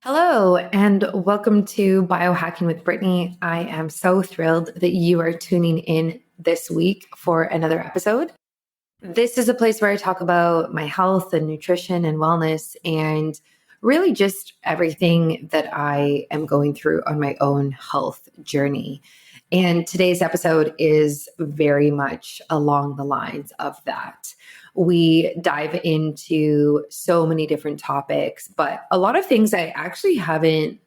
Hello, and welcome to Biohacking with Brittany. I am so thrilled that you are tuning in this week for another episode. This is a place where I talk about my health and nutrition and wellness and really just everything that I am going through on my own health journey. And today's episode is very much along the lines of that. We dive into so many different topics, but a lot of things I actually haven't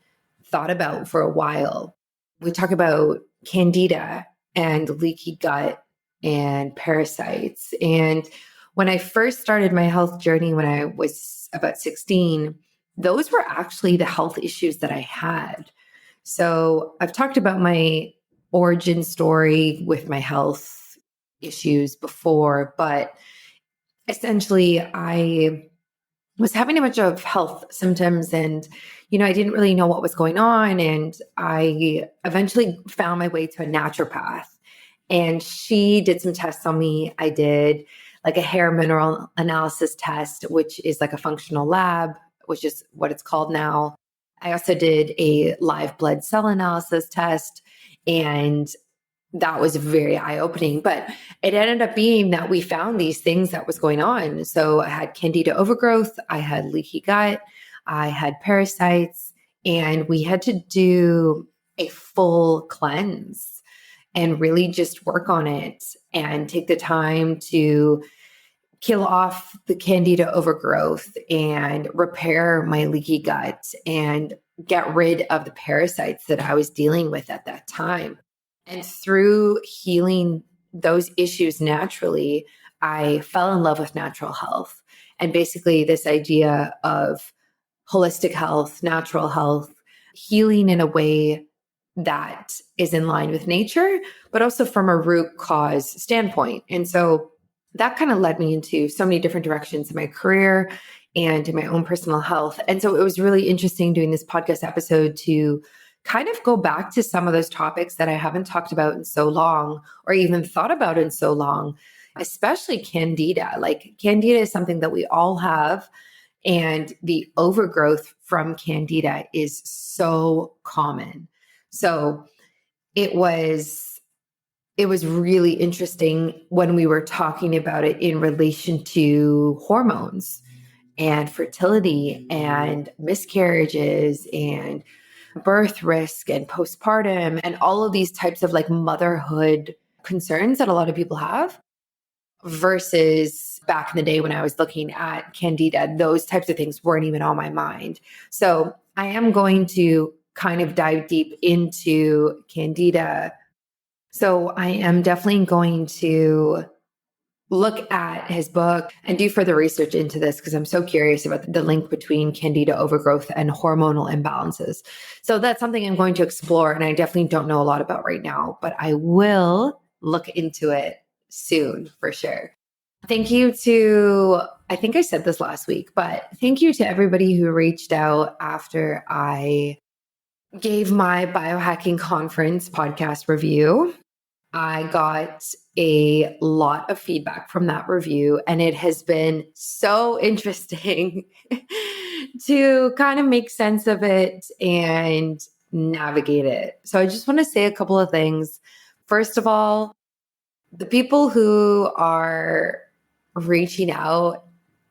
thought about for a while. We talk about candida and leaky gut and parasites. And when I first started my health journey when I was about 16, those were actually the health issues that I had. So I've talked about my origin story with my health issues before, but essentially I was having a bunch of health symptoms and I didn't really know what was going on, and I eventually found my way to a naturopath, and she did some tests on me. I did like a hair mineral analysis test, which is like a functional lab, which is what it's called now. I also did a live blood cell analysis test, and that was very eye-opening, but it ended up being that we found these things that was going on. So I had candida overgrowth, I had leaky gut, I had parasites, and we had to do a full cleanse and really just work on it and take the time to kill off the candida overgrowth and repair my leaky gut and get rid of the parasites that I was dealing with at that time. And through healing those issues naturally, I fell in love with natural health and basically this idea of holistic health, natural health, healing in a way that is in line with nature, but also from a root cause standpoint. And so that kind of led me into so many different directions in my career and in my own personal health. And so it was really interesting doing this podcast episode to kind of go back to some of those topics that I haven't talked about in so long or even thought about in so long, especially candida. Like candida is something that we all have, and the overgrowth from candida is so common. So it was really interesting when we were talking about it in relation to hormones and fertility and miscarriages and birth risk and postpartum and all of these types of like motherhood concerns that a lot of people have versus back in the day when I was looking at candida, those types of things weren't even on my mind. So I am going to kind of dive deep into candida. So I am definitely going to look at his book and do further research into this because I'm so curious about the link between candida overgrowth and hormonal imbalances. So that's something I'm going to explore, and I definitely don't know a lot about right now, but I will look into it soon for sure. Thank you to, I think I said this last week, but thank you to everybody who reached out after I gave my biohacking conference podcast review. I got a lot of feedback from that review, and it has been so interesting to kind of make sense of it and navigate it. So I just want to say a couple of things. First of all, the people who are reaching out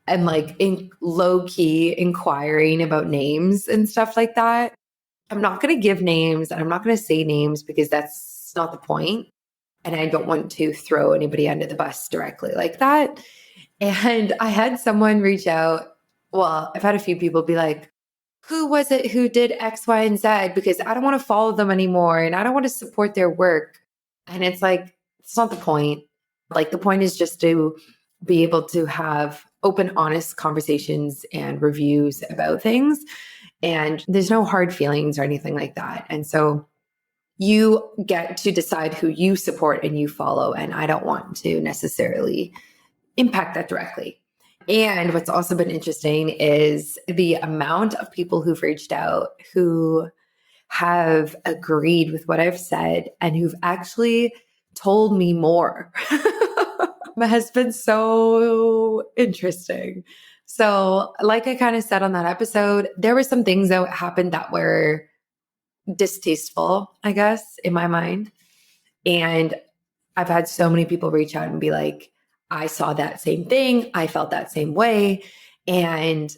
and like in low key inquiring about names and stuff like that, I'm not going to give names and I'm not going to say names because that's not the point. And I don't want to throw anybody under the bus directly like that. And I had someone reach out. Well, I've had a few people be like, who was it who did X, Y, and Z? Because I don't want to follow them anymore and I don't want to support their work. And it's like, it's not the point. Like the point is just to be able to have open, honest conversations and reviews about things. And there's no hard feelings or anything like that. And so you get to decide who you support and you follow. And I don't want to necessarily impact that directly. And what's also been interesting is the amount of people who've reached out who have agreed with what I've said and who've actually told me more. That has been so interesting. So, like I kind of said on that episode, there were some things that happened that were distasteful, I guess, in my mind. And I've had so many people reach out and be like, I saw that same thing. I felt that same way. And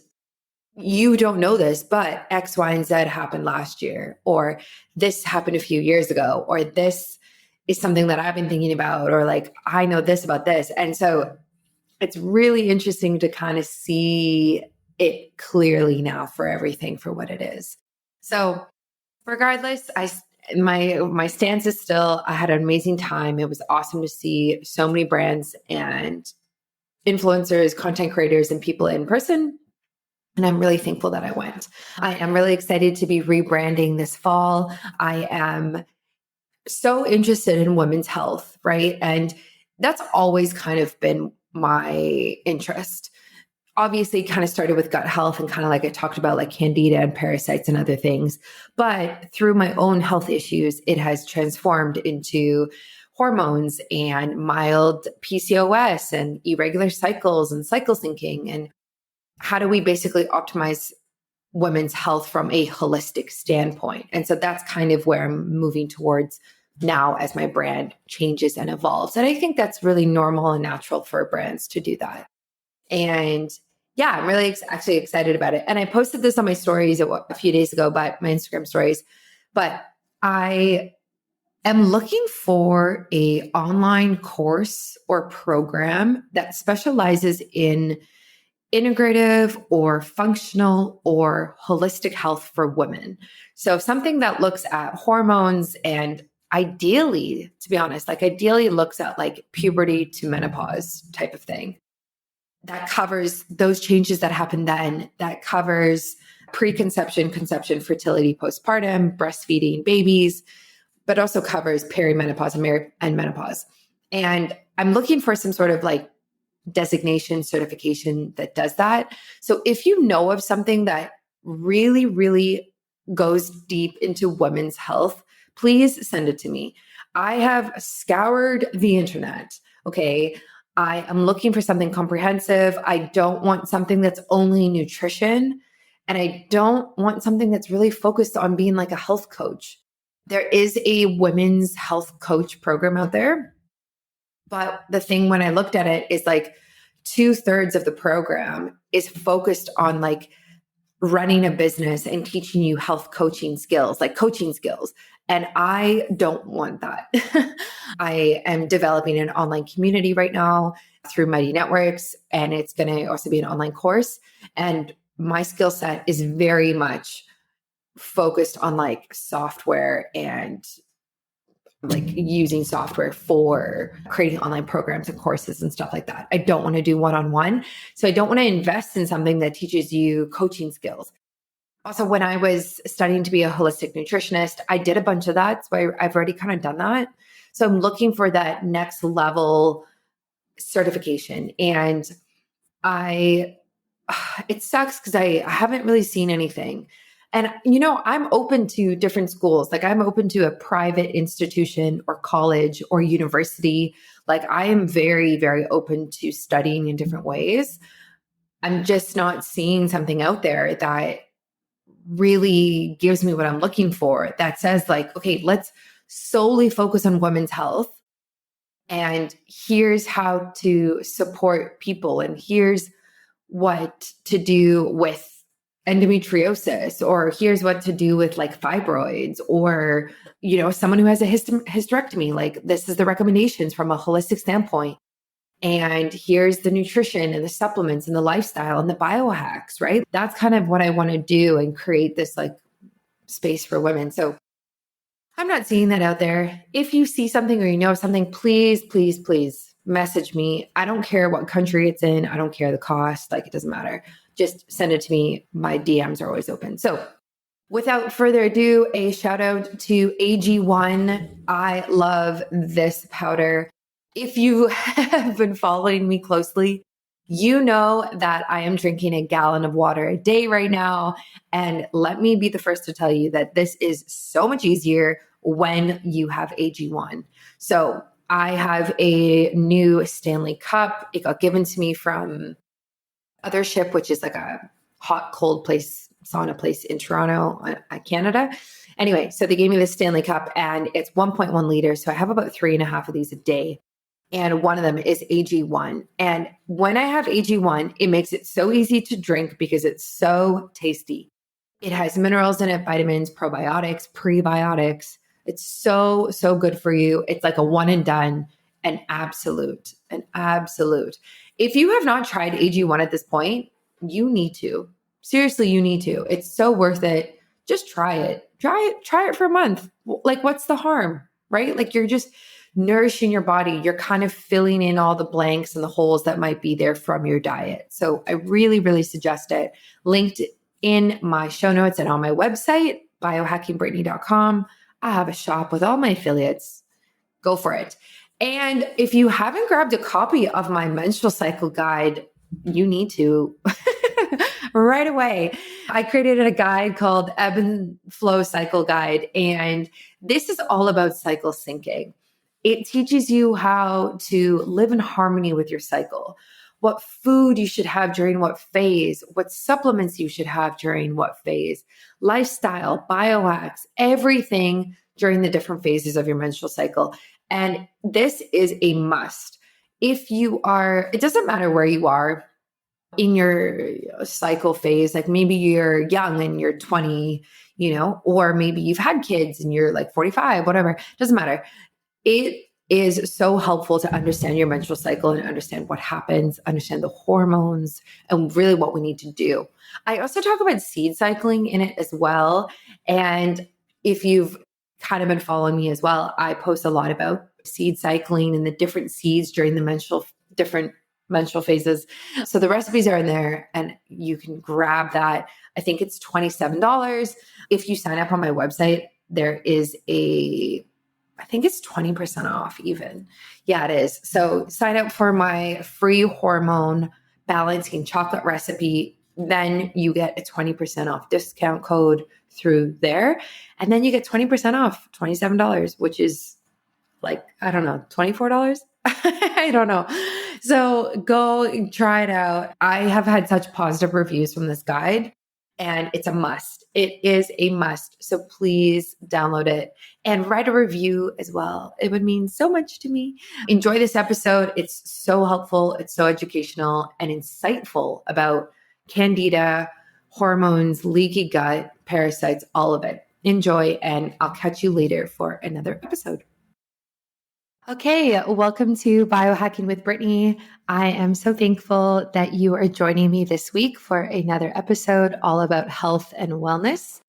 you don't know this, but X, Y, and Z happened last year, or this happened a few years ago, or this is something that I've been thinking about, or like, I know this about this. And so it's really interesting to kind of see it clearly now for everything for what it is. So regardless, my stance is still, I had an amazing time. It was awesome to see so many brands and influencers, content creators, and people in person. And I'm really thankful that I went. I am really excited to be rebranding this fall. I am so interested in women's health, right? And that's always kind of been my interest. Obviously, kind of started with gut health and kind of like I talked about, like candida and parasites and other things. But through my own health issues, it has transformed into hormones and mild PCOS and irregular cycles and cycle syncing. And how do we basically optimize women's health from a holistic standpoint? And so that's kind of where I'm moving towards now as my brand changes and evolves. And I think that's really normal and natural for brands to do that. And yeah, I'm really actually excited about it. And I posted this on my stories a few days ago, but my Instagram stories, but I am looking for a online course or program that specializes in integrative or functional or holistic health for women. So something that looks at hormones and ideally, to be honest, like ideally looks at like puberty to menopause type of thing. That covers those changes that happen then, that covers preconception, conception, fertility, postpartum, breastfeeding babies, but also covers perimenopause and menopause. And I'm looking for some sort of like designation certification that does that. So if you know of something that really, really goes deep into women's health, please send it to me. I have scoured the internet. Okay. I am looking for something comprehensive. I don't want something that's only nutrition. And I don't want something that's really focused on being like a health coach. There is a women's health coach program out there. But the thing when I looked at it is like 2/3 of the program is focused on like running a business and teaching you health coaching skills, like coaching skills. And I don't want that. I am developing an online community right now through Mighty Networks, and it's going to also be an online course. And my skill set is very much focused on like software and like using software for creating online programs and courses and stuff like that. I don't want to do one-on-one. So I don't want to invest in something that teaches you coaching skills. Also, when I was studying to be a holistic nutritionist, I did a bunch of that. So I've already kind of done that. So I'm looking for that next level certification. And it sucks because I haven't really seen anything. And, I'm open to different schools. Like I'm open to a private institution or college or university. Like I am very, very open to studying in different ways. I'm just not seeing something out there that really gives me what I'm looking for, that says like, okay, let's solely focus on women's health. And here's how to support people. And here's what to do with endometriosis, or here's what to do with like fibroids, or, someone who has a hysterectomy, like this is the recommendations from a holistic standpoint. And here's the nutrition and the supplements and the lifestyle and the biohacks, right? That's kind of what I want to do and create this like space for women. So I'm not seeing that out there. If you see something or you know something, please, please, please message me. I don't care what country it's in. I don't care the cost. Like it doesn't matter. Just send it to me. My DMs are always open. So without further ado, a shout out to AG1. I love this powder. If you have been following me closely, you know that I am drinking a gallon of water a day right now. And let me be the first to tell you that this is so much easier when you have AG1. So I have a new Stanley cup. It got given to me from other ship, which is like a hot, cold place, sauna place in Toronto, Canada. Anyway, so they gave me this Stanley Cup and it's 1.1 liters. So I have about 3.5 of these a day. And one of them is AG1. And when I have AG1, it makes it so easy to drink because it's so tasty. It has minerals in it, vitamins, probiotics, prebiotics. It's so, so good for you. It's like a one and done, an absolute. If you have not tried AG1 at this point, you need to. Seriously, you need to. It's so worth it. Just try it. Try it for a month. Like, what's the harm, right? Like, you're just nourishing your body. You're kind of filling in all the blanks and the holes that might be there from your diet. So I really, really suggest it. Linked in my show notes and on my website, biohackingbrittany.com. I have a shop with all my affiliates. Go for it. And if you haven't grabbed a copy of my menstrual cycle guide, you need to right away. I created a guide called Ebb and Flow Cycle Guide. And this is all about cycle syncing. It teaches you how to live in harmony with your cycle, what food you should have during what phase, what supplements you should have during what phase, lifestyle, biohacks, everything during the different phases of your menstrual cycle. And this is a must. If you are, it doesn't matter where you are in your cycle phase, like maybe you're young and you're 20, or maybe you've had kids and you're like 45, whatever, doesn't matter. It is so helpful to understand your menstrual cycle and understand what happens, understand the hormones, and really what we need to do. I also talk about seed cycling in it as well. And if you've kind of been following me as well, I post a lot about seed cycling and the different seeds during the different menstrual phases. So the recipes are in there and you can grab that. I think it's $27. If you sign up on my website, there is I think it's 20% off even. Yeah, it is. So sign up for my free hormone balancing chocolate recipe. Then you get a 20% off discount code through there. And then you get 20% off, $27, which is like, I don't know, $24? I don't know. So go try it out. I have had such positive reviews from this guide and it's a must. It is a must. So please download it and write a review as well. It would mean so much to me. Enjoy this episode. It's so helpful. It's so educational and insightful about Candida, hormones, leaky gut, parasites, all of it. Enjoy, and I'll catch you later for another episode. Okay, welcome to Biohacking with Brittany. I am so thankful that you are joining me this week for another episode all about health and wellness.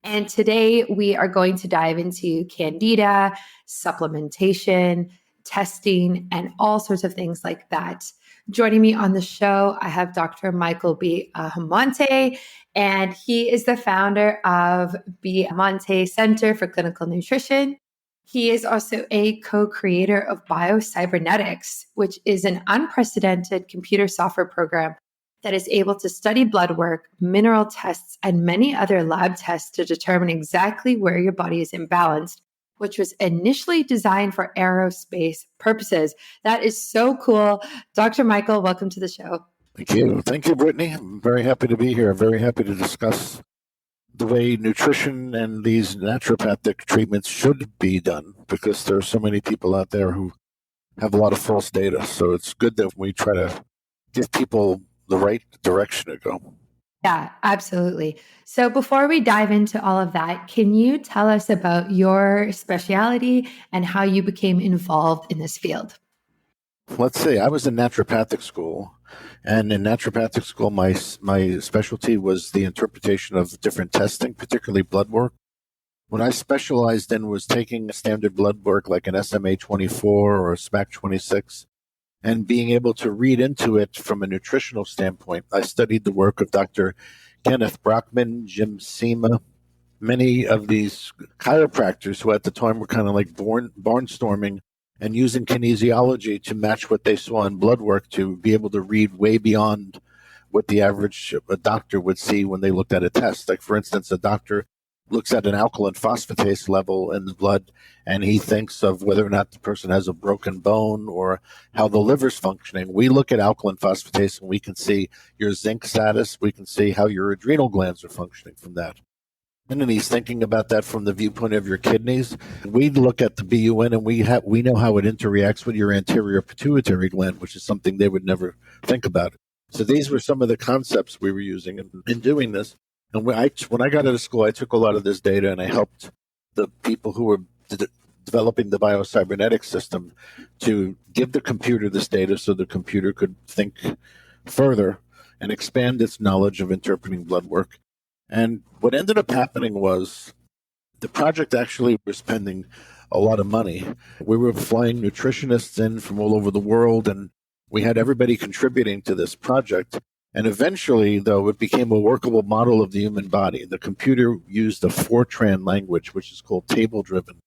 And today we are going to dive into Candida, supplementation, testing, and all sorts of things like that. Joining me on the show, I have Dr. Michael Biamonte, and he is the founder of Biamonte Center for Clinical Nutrition. He is also a co-creator of BioCybernetics, which is an unprecedented computer software program that is able to study blood work, mineral tests, and many other lab tests to determine exactly where your body is imbalanced, which was initially designed for aerospace purposes. That is so cool. Dr. Michael, welcome to the show. Thank you. Thank you, Brittany. I'm very happy to be here. I'm very happy to discuss the way nutrition and these naturopathic treatments should be done, because there are so many people out there who have a lot of false data. So it's good that we try to give people the right direction to go. Yeah, absolutely. So before we dive into all of that, can you tell us about your specialty and how you became involved in this field? Let's see. I was in naturopathic school, and in naturopathic school, my specialty was the interpretation of different testing, particularly blood work. What I specialized in was taking standard blood work like an SMA-24 or a SMAC-26 and being able to read into it from a nutritional standpoint. I studied the work of Dr. Kenneth Brockman, Jim Sema, many of these chiropractors who at the time were kind of like barnstorming and using kinesiology to match what they saw in blood work to be able to read way beyond what the average doctor would see when they looked at a test. Like, for instance, a doctor looks at an alkaline phosphatase level in the blood, and he thinks of whether or not the person has a broken bone or how the liver's functioning. We look at alkaline phosphatase and we can see your zinc status. We can see how your adrenal glands are functioning from that. And then he's thinking about that from the viewpoint of your kidneys. We look at the BUN and we know how it interacts with your anterior pituitary gland, which is something they would never think about. So these were some of the concepts we were using in doing this. And when I got out of school, I took a lot of this data and I helped the people who were developing the BioCybernetics system to give the computer this data so the computer could think further and expand its knowledge of interpreting blood work. And what ended up happening was the project actually was spending a lot of money. We were flying nutritionists in from all over the world, and we had everybody contributing to this project. And eventually, though, it became a workable model of the human body. The computer used a Fortran language, which is called table-driven.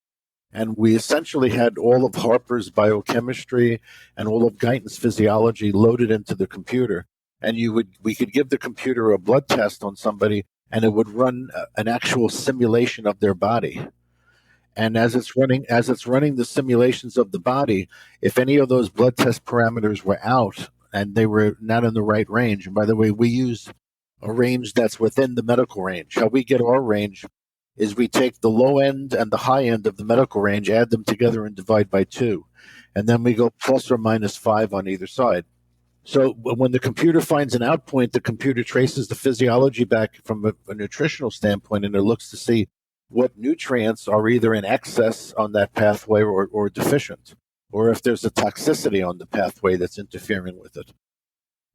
And we essentially had all of Harper's biochemistry and all of Guyton's physiology loaded into the computer. And we could give the computer a blood test on somebody, and it would run an actual simulation of their body. And as it's running the simulations of the body, if any of those blood test parameters were out and they were not in the right range, and by the way, we use a range that's within the medical range. How we get our range is we take the low end and the high end of the medical range, add them together and divide by 2. And then we go plus or minus 5 on either side. So when the computer finds an out point, the computer traces the physiology back from a nutritional standpoint, and it looks to see what nutrients are either in excess on that pathway or deficient, or if there's a toxicity on the pathway that's interfering with it.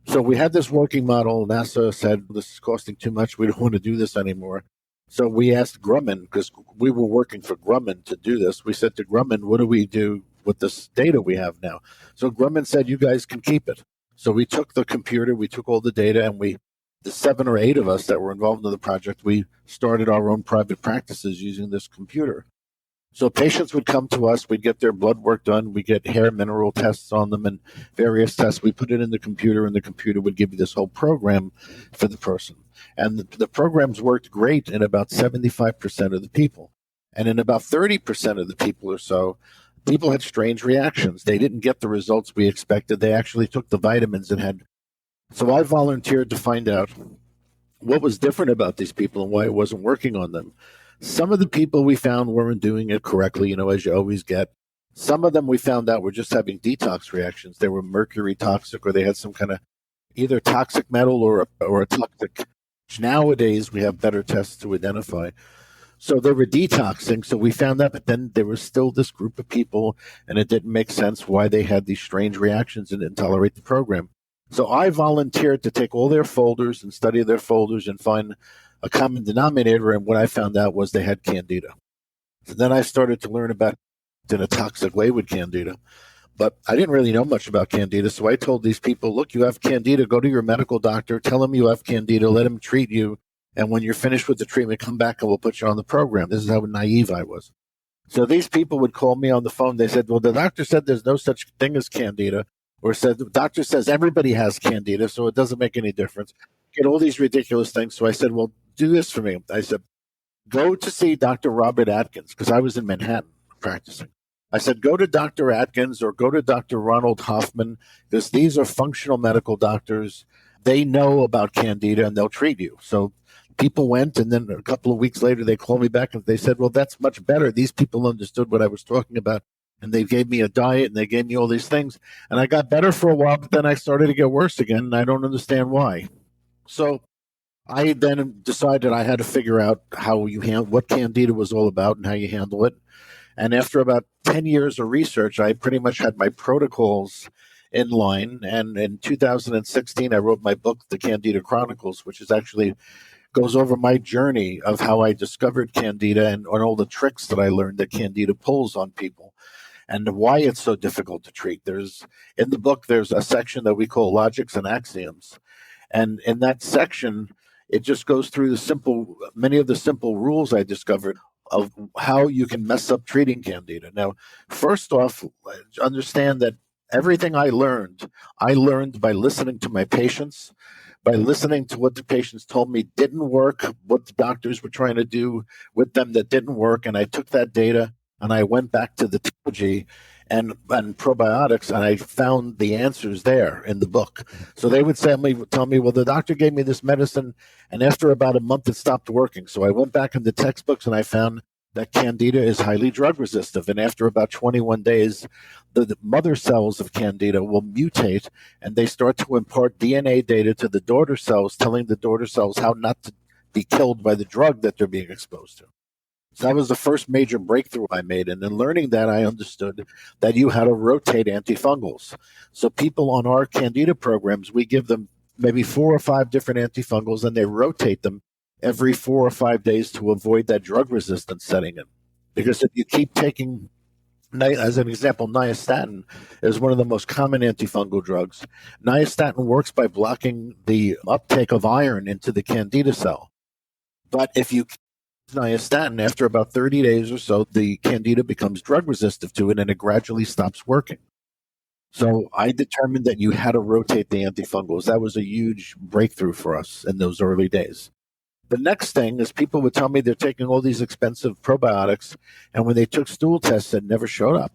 So we had this working model. NASA said, this is costing too much. We don't want to do this anymore. So we asked Grumman, because we were working for Grumman to do this. We said to Grumman, what do we do with this data we have now? So Grumman said, you guys can keep it. So we took the computer, we took all the data, and the 7 or 8 of us that were involved in the project, we started our own private practices using this computer. So patients would come to us, we'd get their blood work done, we get hair mineral tests on them and various tests. We put it in the computer, and the computer would give you this whole program for the person. And the programs worked great in about 75% of the people. And in about 30% of the people or so, people had strange reactions. They didn't get the results we expected. They actually took the vitamins and had. So I volunteered to find out what was different about these people and why it wasn't working on them. Some of the people we found weren't doing it correctly, as you always get. Some of them we found out were just having detox reactions. They were mercury toxic, or they had some kind of either toxic metal or a toxic. Nowadays, we have better tests to identify. So they were detoxing, so we found that, but then there was still this group of people, and it didn't make sense why they had these strange reactions and didn't tolerate the program. So I volunteered to take all their folders and study their folders and find a common denominator, and what I found out was they had Candida. So then I started to learn about it in a toxic way with Candida. But I didn't really know much about Candida, so I told these people, look, you have Candida, go to your medical doctor, tell him you have Candida, let him treat you. And when you're finished with the treatment, come back and we'll put you on the program. This is how naive I was. So these people would call me on the phone. They said, well, the doctor said there's no such thing as Candida, or said the doctor says everybody has Candida, so it doesn't make any difference. Get all these ridiculous things. So I said, well, do this for me. I said, go to see Dr. Robert Atkins, because I was in Manhattan practicing. I said, go to Dr. Atkins or go to Dr. Ronald Hoffman, because these are functional medical doctors. They know about Candida and they'll treat you. So people went, and then a couple of weeks later, they called me back and they said, well, that's much better. These people understood what I was talking about, and they gave me a diet and they gave me all these things. And I got better for a while, but then I started to get worse again, and I don't understand why. So I then decided I had to figure out how you what Candida was all about and how you handle it. And after about 10 years of research, I pretty much had my protocols in line. And in 2016, I wrote my book, The Candida Chronicles, which is actually goes over my journey of how I discovered Candida and on all the tricks that I learned that Candida pulls on people and why it's so difficult to treat. In the book, there's a section that we call Logics and Axioms. And in that section, it just goes through many of the simple rules I discovered of how you can mess up treating Candida. Now, first off, understand that everything I learned by listening to my patients, by listening to what the patients told me didn't work, what the doctors were trying to do with them that didn't work. And I took that data and I went back to the theology and probiotics, and I found the answers there in the book. So they would tell me, well, the doctor gave me this medicine, and after about a month, it stopped working. So I went back in the textbooks and I found that Candida is highly drug resistant. And after about 21 days, the mother cells of Candida will mutate and they start to impart DNA data to the daughter cells, telling the daughter cells how not to be killed by the drug that they're being exposed to. So that was the first major breakthrough I made. And in learning that, I understood that you had to rotate antifungals. So people on our Candida programs, we give them maybe 4 or 5 different antifungals, and they rotate them every 4 or 5 days to avoid that drug resistance setting in. Because if you keep taking, as an example, nystatin is one of the most common antifungal drugs. Nystatin works by blocking the uptake of iron into the Candida cell. But if you nystatin, after about 30 days or so, the Candida becomes drug resistant to it and it gradually stops working. So I determined that you had to rotate the antifungals. That was a huge breakthrough for us in those early days. The next thing is people would tell me they're taking all these expensive probiotics, and when they took stool tests, it never showed up.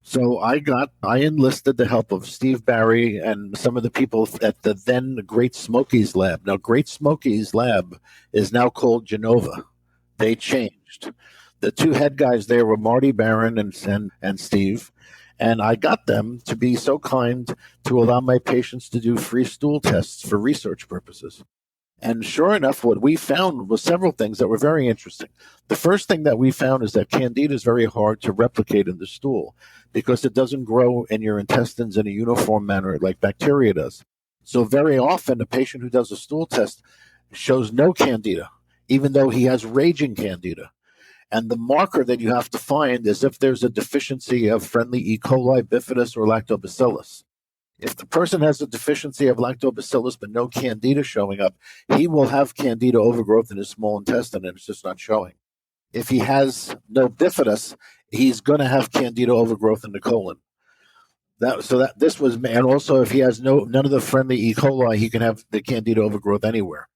So I enlisted the help of Steve Barry and some of the people at the then Great Smokies lab. Now, Great Smokies lab is now called Genova. They changed. The 2 head guys there were Marty Barron and Steve, and I got them to be so kind to allow my patients to do free stool tests for research purposes. And sure enough, what we found was several things that were very interesting. The first thing that we found is that Candida is very hard to replicate in the stool because it doesn't grow in your intestines in a uniform manner like bacteria does. So very often, a patient who does a stool test shows no Candida, even though he has raging Candida. And the marker that you have to find is if there's a deficiency of friendly E. coli, bifidus, or lactobacillus. If the person has a deficiency of lactobacillus but no Candida showing up, he will have Candida overgrowth in his small intestine and it's just not showing. If he has no bifidus, he's going to have Candida overgrowth in the colon. And also if he has none of the friendly E. coli, he can have the Candida overgrowth anywhere.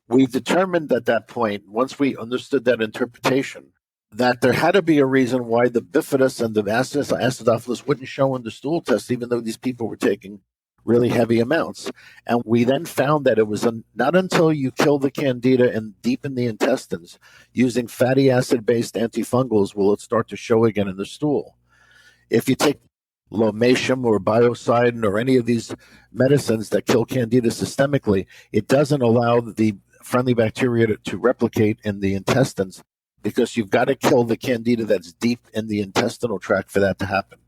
We determined at that point, once we understood that interpretation, that there had to be a reason why the bifidus and the acidophilus wouldn't show in the stool test, even though these people were taking really heavy amounts. And we then found that it was not until you kill the Candida and deepen the intestines using fatty acid-based antifungals will it start to show again in the stool. If you take Lomatium or BioCybernetics or any of these medicines that kill Candida systemically, it doesn't allow the friendly bacteria to replicate in the intestines because you've got to kill the Candida that's deep in the intestinal tract for that to happen.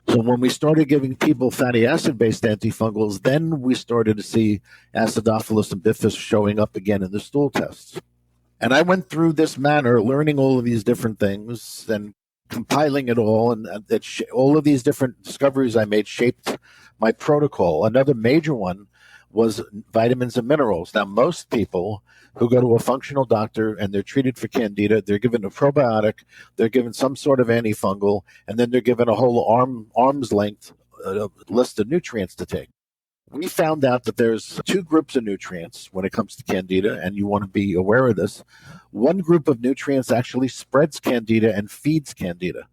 So when we started giving people fatty acid-based antifungals, then we started to see acidophilus and bifidus showing up again in the stool tests. And I went through this manner, learning all of these different things and compiling it all, and all of these different discoveries I made shaped my protocol. Another major one was vitamins and minerals. Now, most people who go to a functional doctor and they're treated for Candida, they're given a probiotic, they're given some sort of antifungal, and then they're given a whole arm's length list of nutrients to take. We found out that there's 2 groups of nutrients when it comes to Candida, and you want to be aware of this. One group of nutrients actually spreads Candida and feeds Candida.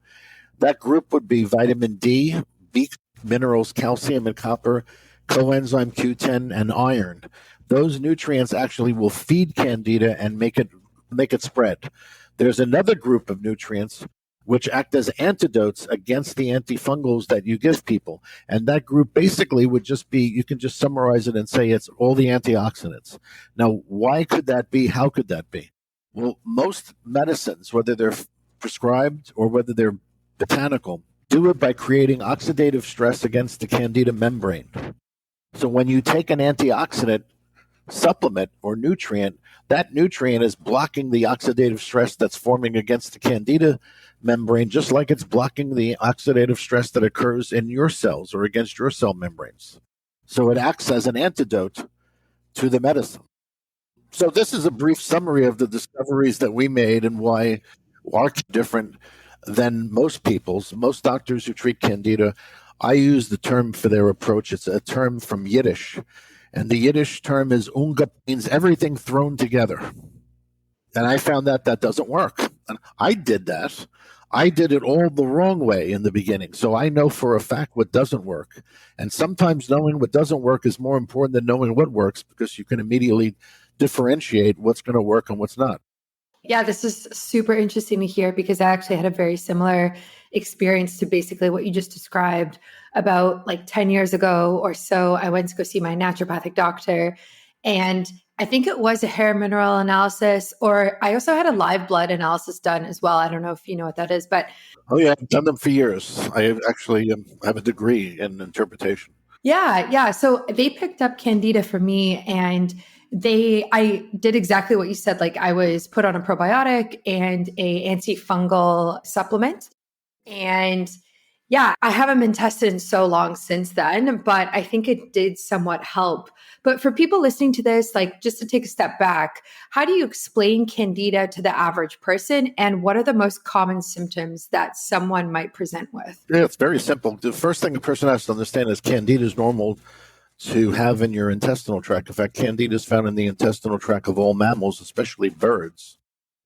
That group would be vitamin D, B minerals, calcium and copper, coenzyme Q10, and iron. Those nutrients actually will feed Candida and make it spread. There's another group of nutrients which act as antidotes against the antifungals that you give people. And that group basically would just be, you can just summarize it and say it's all the antioxidants. Now, why could that be? How could that be? Well, most medicines, whether they're prescribed or whether they're botanical, do it by creating oxidative stress against the Candida membrane. So when you take an antioxidant supplement or nutrient, that nutrient is blocking the oxidative stress that's forming against the Candida membrane, just like it's blocking the oxidative stress that occurs in your cells or against your cell membranes. So it acts as an antidote to the medicine. So this is a brief summary of the discoveries that we made and why are different than most doctors who treat Candida. I use the term for their approach. It's a term from Yiddish, And the Yiddish term is unga, means everything thrown together. And I found that doesn't work. And I did that. I did it all the wrong way in the beginning. So I know for a fact what doesn't work. And sometimes knowing what doesn't work is more important than knowing what works, because you can immediately differentiate what's going to work and what's not. Yeah, this is super interesting to hear, because I actually had a very similar experience to basically what you just described. About like 10 years ago or so, I went to go see my naturopathic doctor, and I think it was a hair mineral analysis, or I also had a live blood analysis done as well. I don't know if you know what that is, but Oh, yeah, I've done them for years. I have actually have a degree in interpretation. yeah. So they picked up Candida for me, and I did exactly what you said. Like, I was put on a probiotic and a antifungal supplement. And yeah, I haven't been tested in so long since then, but I think it did somewhat help. But for people listening to this, like, just to take a step back, how do you explain Candida to the average person? And what are the most common symptoms that someone might present with? Yeah, it's very simple. The first thing a person has to understand is Candida is normal to have in your intestinal tract. In fact, Candida is found in the intestinal tract of all mammals, especially birds.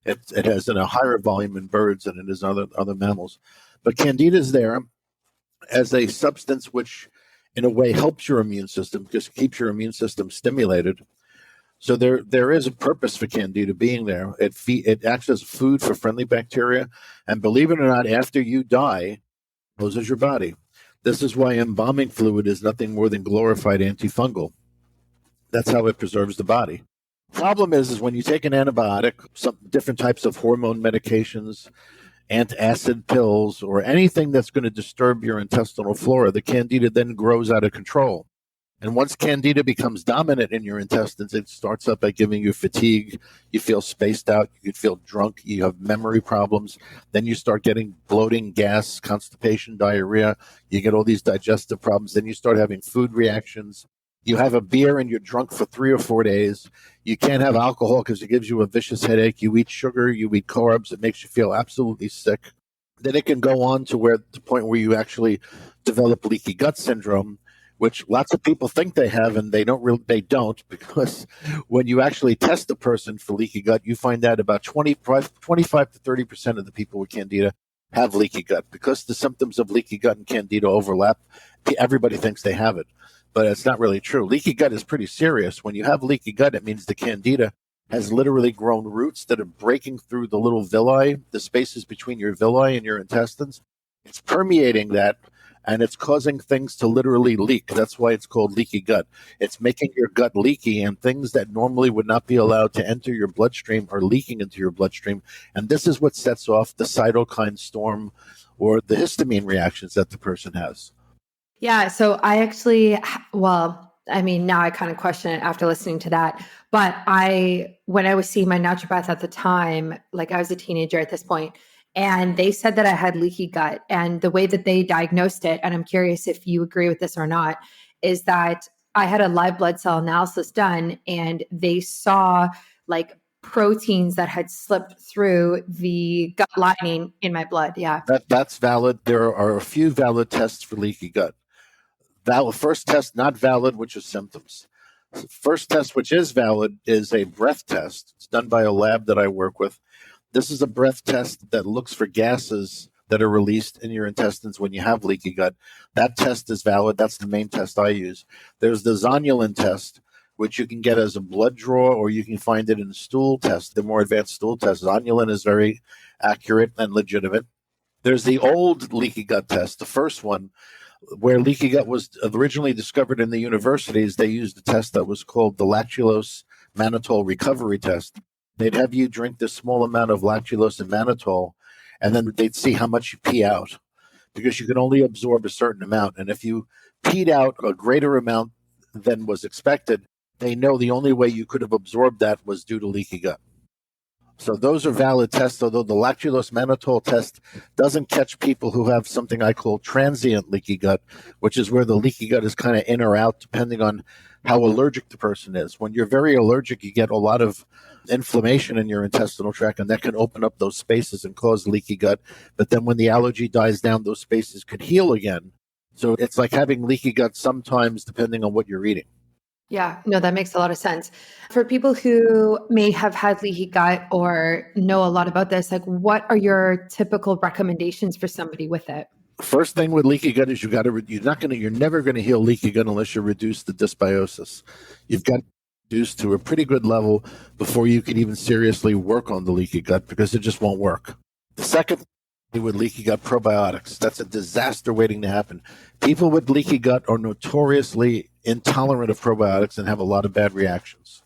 It has in a higher volume in birds than it is other mammals. But Candida is there as a substance which, in a way, helps your immune system, because it keeps your immune system stimulated. So there is a purpose for Candida being there. It acts as food for friendly bacteria, and believe it or not, after you die, closes your body. This is why embalming fluid is nothing more than glorified antifungal. That's how it preserves the body. Problem is when you take an antibiotic, some different types of hormone medications, antacid pills, or anything that's going to disturb your intestinal flora, the Candida then grows out of control. And once Candida becomes dominant in your intestines, it starts up by giving you fatigue. You feel spaced out. You feel drunk. You have memory problems. Then you start getting bloating, gas, constipation, diarrhea. You get all these digestive problems. Then you start having food reactions. You have a beer and you're drunk for 3 or 4 days. You can't have alcohol because it gives you a vicious headache. You eat sugar. You eat carbs. It makes you feel absolutely sick. Then it can go on to the point where you actually develop leaky gut syndrome, which lots of people think they have, and they don't, because when you actually test the person for leaky gut, you find out about 25 to 30% of the people with Candida have leaky gut. Because the symptoms of leaky gut and Candida overlap, everybody thinks they have it, but it's not really true. Leaky gut is pretty serious. When you have leaky gut, it means the Candida has literally grown roots that are breaking through the little villi, the spaces between your villi and your intestines. It's permeating that, and it's causing things to literally leak. That's why it's called leaky gut. It's making your gut leaky, and things that normally would not be allowed to enter your bloodstream are leaking into your bloodstream. And this is what sets off the cytokine storm or the histamine reactions that the person has. Yeah. So I actually, well, I mean, now I kind of question it after listening to that. But when I was seeing my naturopath at the time, like, I was a teenager at this point, and they said that I had leaky gut. And the way that they diagnosed it, and I'm curious if you agree with this or not, is that I had a live blood cell analysis done, and they saw like proteins that had slipped through the gut lining in my blood. Yeah. That's valid. There are a few valid tests for leaky gut. First test not valid, which is symptoms. First test which is valid is a breath test. It's done by a lab that I work with. This is a breath test that looks for gases that are released in your intestines when you have leaky gut. That test is valid. That's the main test I use. There's the zonulin test, which you can get as a blood draw, or you can find it in a stool test, the more advanced stool test. Zonulin is very accurate and legitimate. There's the old leaky gut test, the first one, where leaky gut was originally discovered in the universities. They used a test that was called the lactulose mannitol recovery test. They'd have you drink this small amount of lactulose and mannitol, and then they'd see how much you pee out, because you can only absorb a certain amount. And if you peed out a greater amount than was expected, they know the only way you could have absorbed that was due to leaky gut. So those are valid tests, although the lactulose mannitol test doesn't catch people who have something I call transient leaky gut, which is where the leaky gut is kind of in or out depending on how allergic the person is. When you're very allergic, you get a lot of inflammation in your intestinal tract, and that can open up those spaces and cause leaky gut. But then when the allergy dies down, those spaces could heal again. So it's like having leaky gut sometimes depending on what you're eating. Yeah, no, that makes a lot of sense. For people who may have had leaky gut or know a lot about this, like what are your typical recommendations for somebody with it? First thing with leaky gut is you're never going to heal leaky gut unless you reduce the dysbiosis. You've got to reduce to a pretty good level before you can even seriously work on the leaky gut, because it just won't work. The second thing with leaky gut, probiotics. That's a disaster waiting to happen. People with leaky gut are notoriously intolerant of probiotics and have a lot of bad reactions.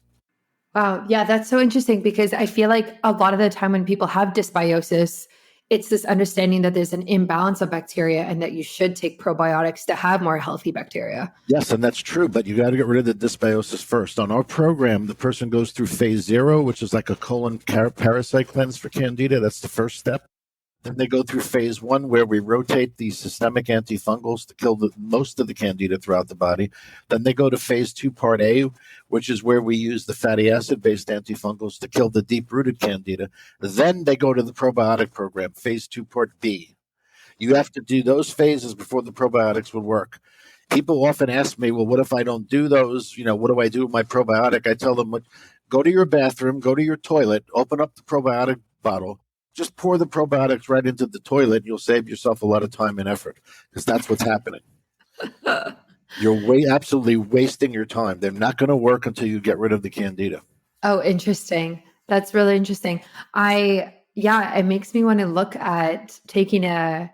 Wow. Yeah, that's so interesting because I feel like a lot of the time when people have dysbiosis, it's this understanding that there's an imbalance of bacteria and that you should take probiotics to have more healthy bacteria. Yes, and that's true, but you got to get rid of the dysbiosis first. On our program, the person goes through phase 0, which is like a colon parasite cleanse for Candida. That's the first step. Then they go through phase 1, where we rotate the systemic antifungals to kill most of the Candida throughout the body. Then they go to phase 2, part A, which is where we use the fatty acid-based antifungals to kill the deep-rooted Candida. Then they go to the probiotic program, phase 2, part B. You have to do those phases before the probiotics would work. People often ask me, well, what if I don't do those? What do I do with my probiotic? I tell them, go to your bathroom, go to your toilet, open up the probiotic bottle, just pour the probiotics right into the toilet. You'll save yourself a lot of time and effort, because that's what's happening. You're absolutely wasting your time. They're not going to work until you get rid of the Candida. Oh, interesting. That's really interesting. It makes me want to look at taking a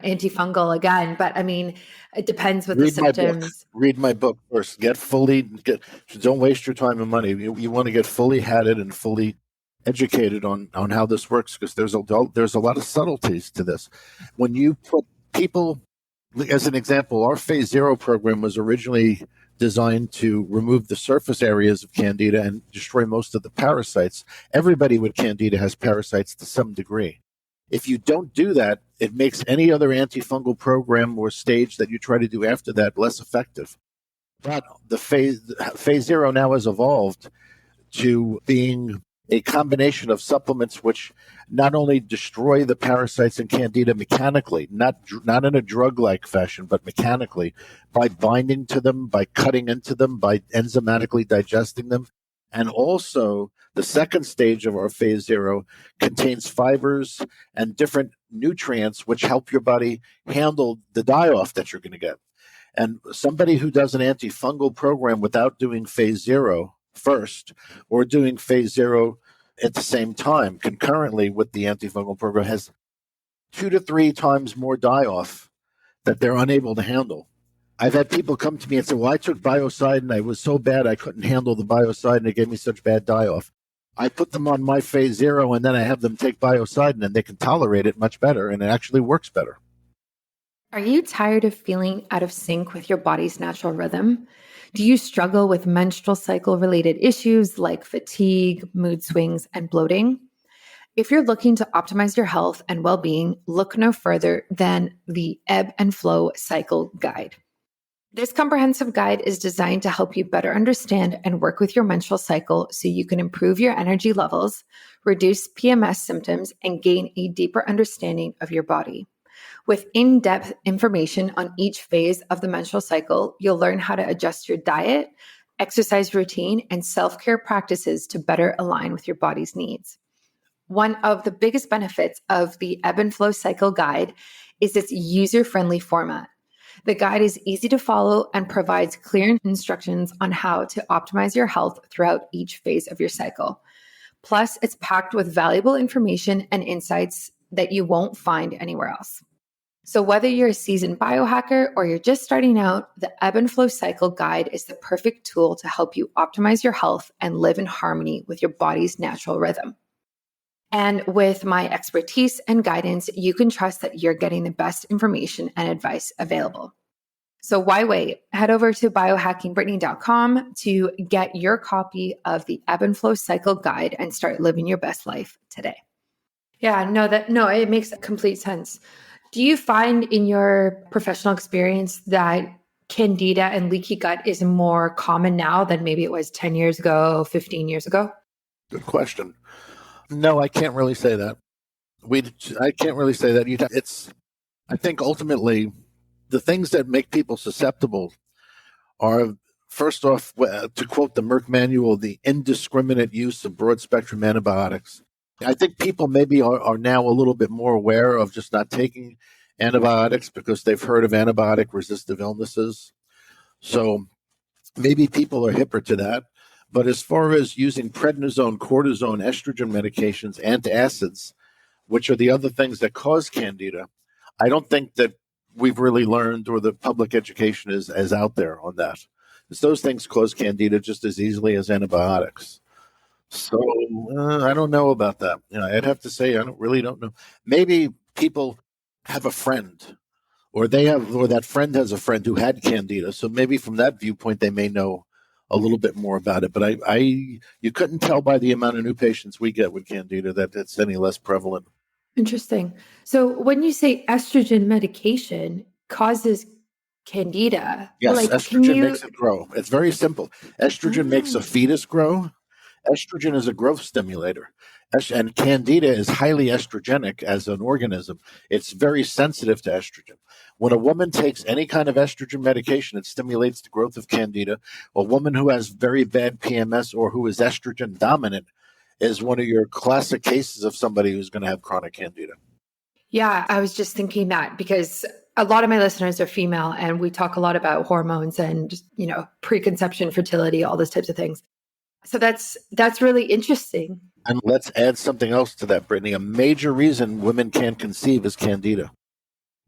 antifungal again, but I mean, it depends what the symptoms. Read my book first. Don't waste your time and money. You want to get fully hatted and fully educated on how this works, because there's a lot of subtleties to this. When you put people, as an example, our phase 0 program was originally designed to remove the surface areas of Candida and destroy most of the parasites. Everybody with Candida has parasites to some degree. If you don't do that, it makes any other antifungal program or stage that you try to do after that less effective. But the phase 0 now has evolved to being a combination of supplements which not only destroy the parasites in Candida mechanically, not in a drug-like fashion, but mechanically, by binding to them, by cutting into them, by enzymatically digesting them. And also, the second stage of our phase 0 contains fibers and different nutrients which help your body handle the die-off that you're going to get. And somebody who does an antifungal program without doing phase 0 first, or doing phase 0 at the same time, concurrently with the antifungal program, has 2 to 3 times more die-off that they're unable to handle. I've had people come to me and say, well, I took BioCybernetics, I was so bad I couldn't handle the BioCybernetics, and it gave me such bad die-off. I put them on my phase 0, and then I have them take BioCybernetics, and they can tolerate it much better, and it actually works better. Are you tired of feeling out of sync with your body's natural rhythm? Do you struggle with menstrual cycle related issues like fatigue, mood swings, and bloating? If you're looking to optimize your health and well being, look no further than the Ebb and Flow Cycle Guide. This comprehensive guide is designed to help you better understand and work with your menstrual cycle so you can improve your energy levels, reduce PMS symptoms, and gain a deeper understanding of your body. With in-depth information on each phase of the menstrual cycle, you'll learn how to adjust your diet, exercise routine, and self-care practices to better align with your body's needs. One of the biggest benefits of the Ebb and Flow Cycle Guide is its user-friendly format. The guide is easy to follow and provides clear instructions on how to optimize your health throughout each phase of your cycle. Plus, it's packed with valuable information and insights that you won't find anywhere else. So whether you're a seasoned biohacker or you're just starting out, the Ebb and Flow Cycle Guide is the perfect tool to help you optimize your health and live in harmony with your body's natural rhythm. And with my expertise and guidance, you can trust that you're getting the best information and advice available. So why wait? Head over to biohackingbrittany.com to get your copy of the Ebb and Flow Cycle Guide and start living your best life today. Yeah, it makes complete sense. Do you find in your professional experience that Candida and leaky gut is more common now than maybe it was 10 years ago, 15 years ago? Good question. No, I can't really say that. I can't really say that. I think ultimately the things that make people susceptible are first off, to quote the Merck manual, the indiscriminate use of broad spectrum antibiotics. I think people maybe are now a little bit more aware of just not taking antibiotics because they've heard of antibiotic resistant illnesses. So maybe people are hipper to that. But as far as using prednisone, cortisone, estrogen medications, antacids, which are the other things that cause candida, I don't think that we've really learned or the public education is out there on that. Because those things cause candida just as easily as antibiotics. So I don't know about that. I'd have to say I don't know. Maybe people have a friend, or that friend has a friend who had candida. So maybe from that viewpoint, they may know a little bit more about it. But you couldn't tell by the amount of new patients we get with candida that it's any less prevalent. Interesting. So when you say estrogen medication causes candida, yes, estrogen makes it grow. It's very simple. Estrogen makes a fetus grow. Estrogen is a growth stimulator, and candida is highly estrogenic as an organism. It's very sensitive to estrogen. When a woman takes any kind of estrogen medication, it stimulates the growth of candida. A woman who has very bad PMS or who is estrogen dominant is one of your classic cases of somebody who's going to have chronic candida. Yeah, I was just thinking that because a lot of my listeners are female and we talk a lot about hormones and, preconception, fertility, all those types of things. So that's really interesting. And let's add something else to that, Brittany. A major reason women can't conceive is candida.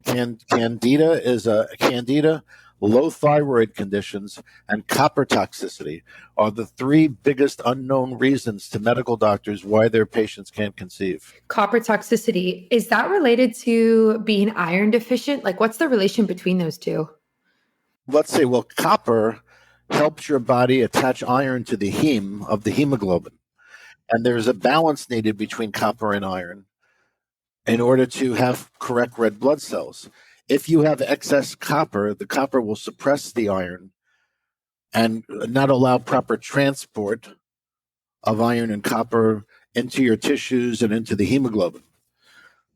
Candida, low thyroid conditions, and copper toxicity are the three biggest unknown reasons to medical doctors why their patients can't conceive. Copper toxicity, is that related to being iron deficient? Like, what's the relation between those two? Let's say, copper helps your body attach iron to the heme of the hemoglobin. And there's a balance needed between copper and iron in order to have correct red blood cells. If you have excess copper, the copper will suppress the iron and not allow proper transport of iron and copper into your tissues and into the hemoglobin.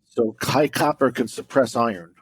So high copper can suppress iron.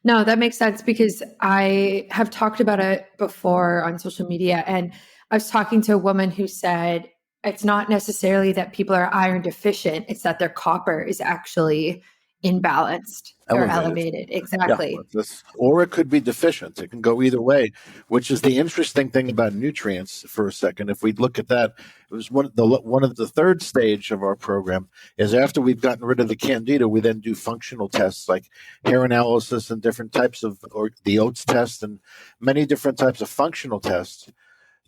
No, that makes sense because I have talked about it before on social media. And I was talking to a woman who said it's not necessarily that people are iron deficient, it's that their copper is actually imbalanced or elevated. Exactly. Yeah, or it could be deficient. It can go either way, which is the interesting thing about nutrients for a second. If we look at that, it was one of the third stage of our program is after we've gotten rid of the candida, we then do functional tests like hair analysis and different types or the oats test and many different types of functional tests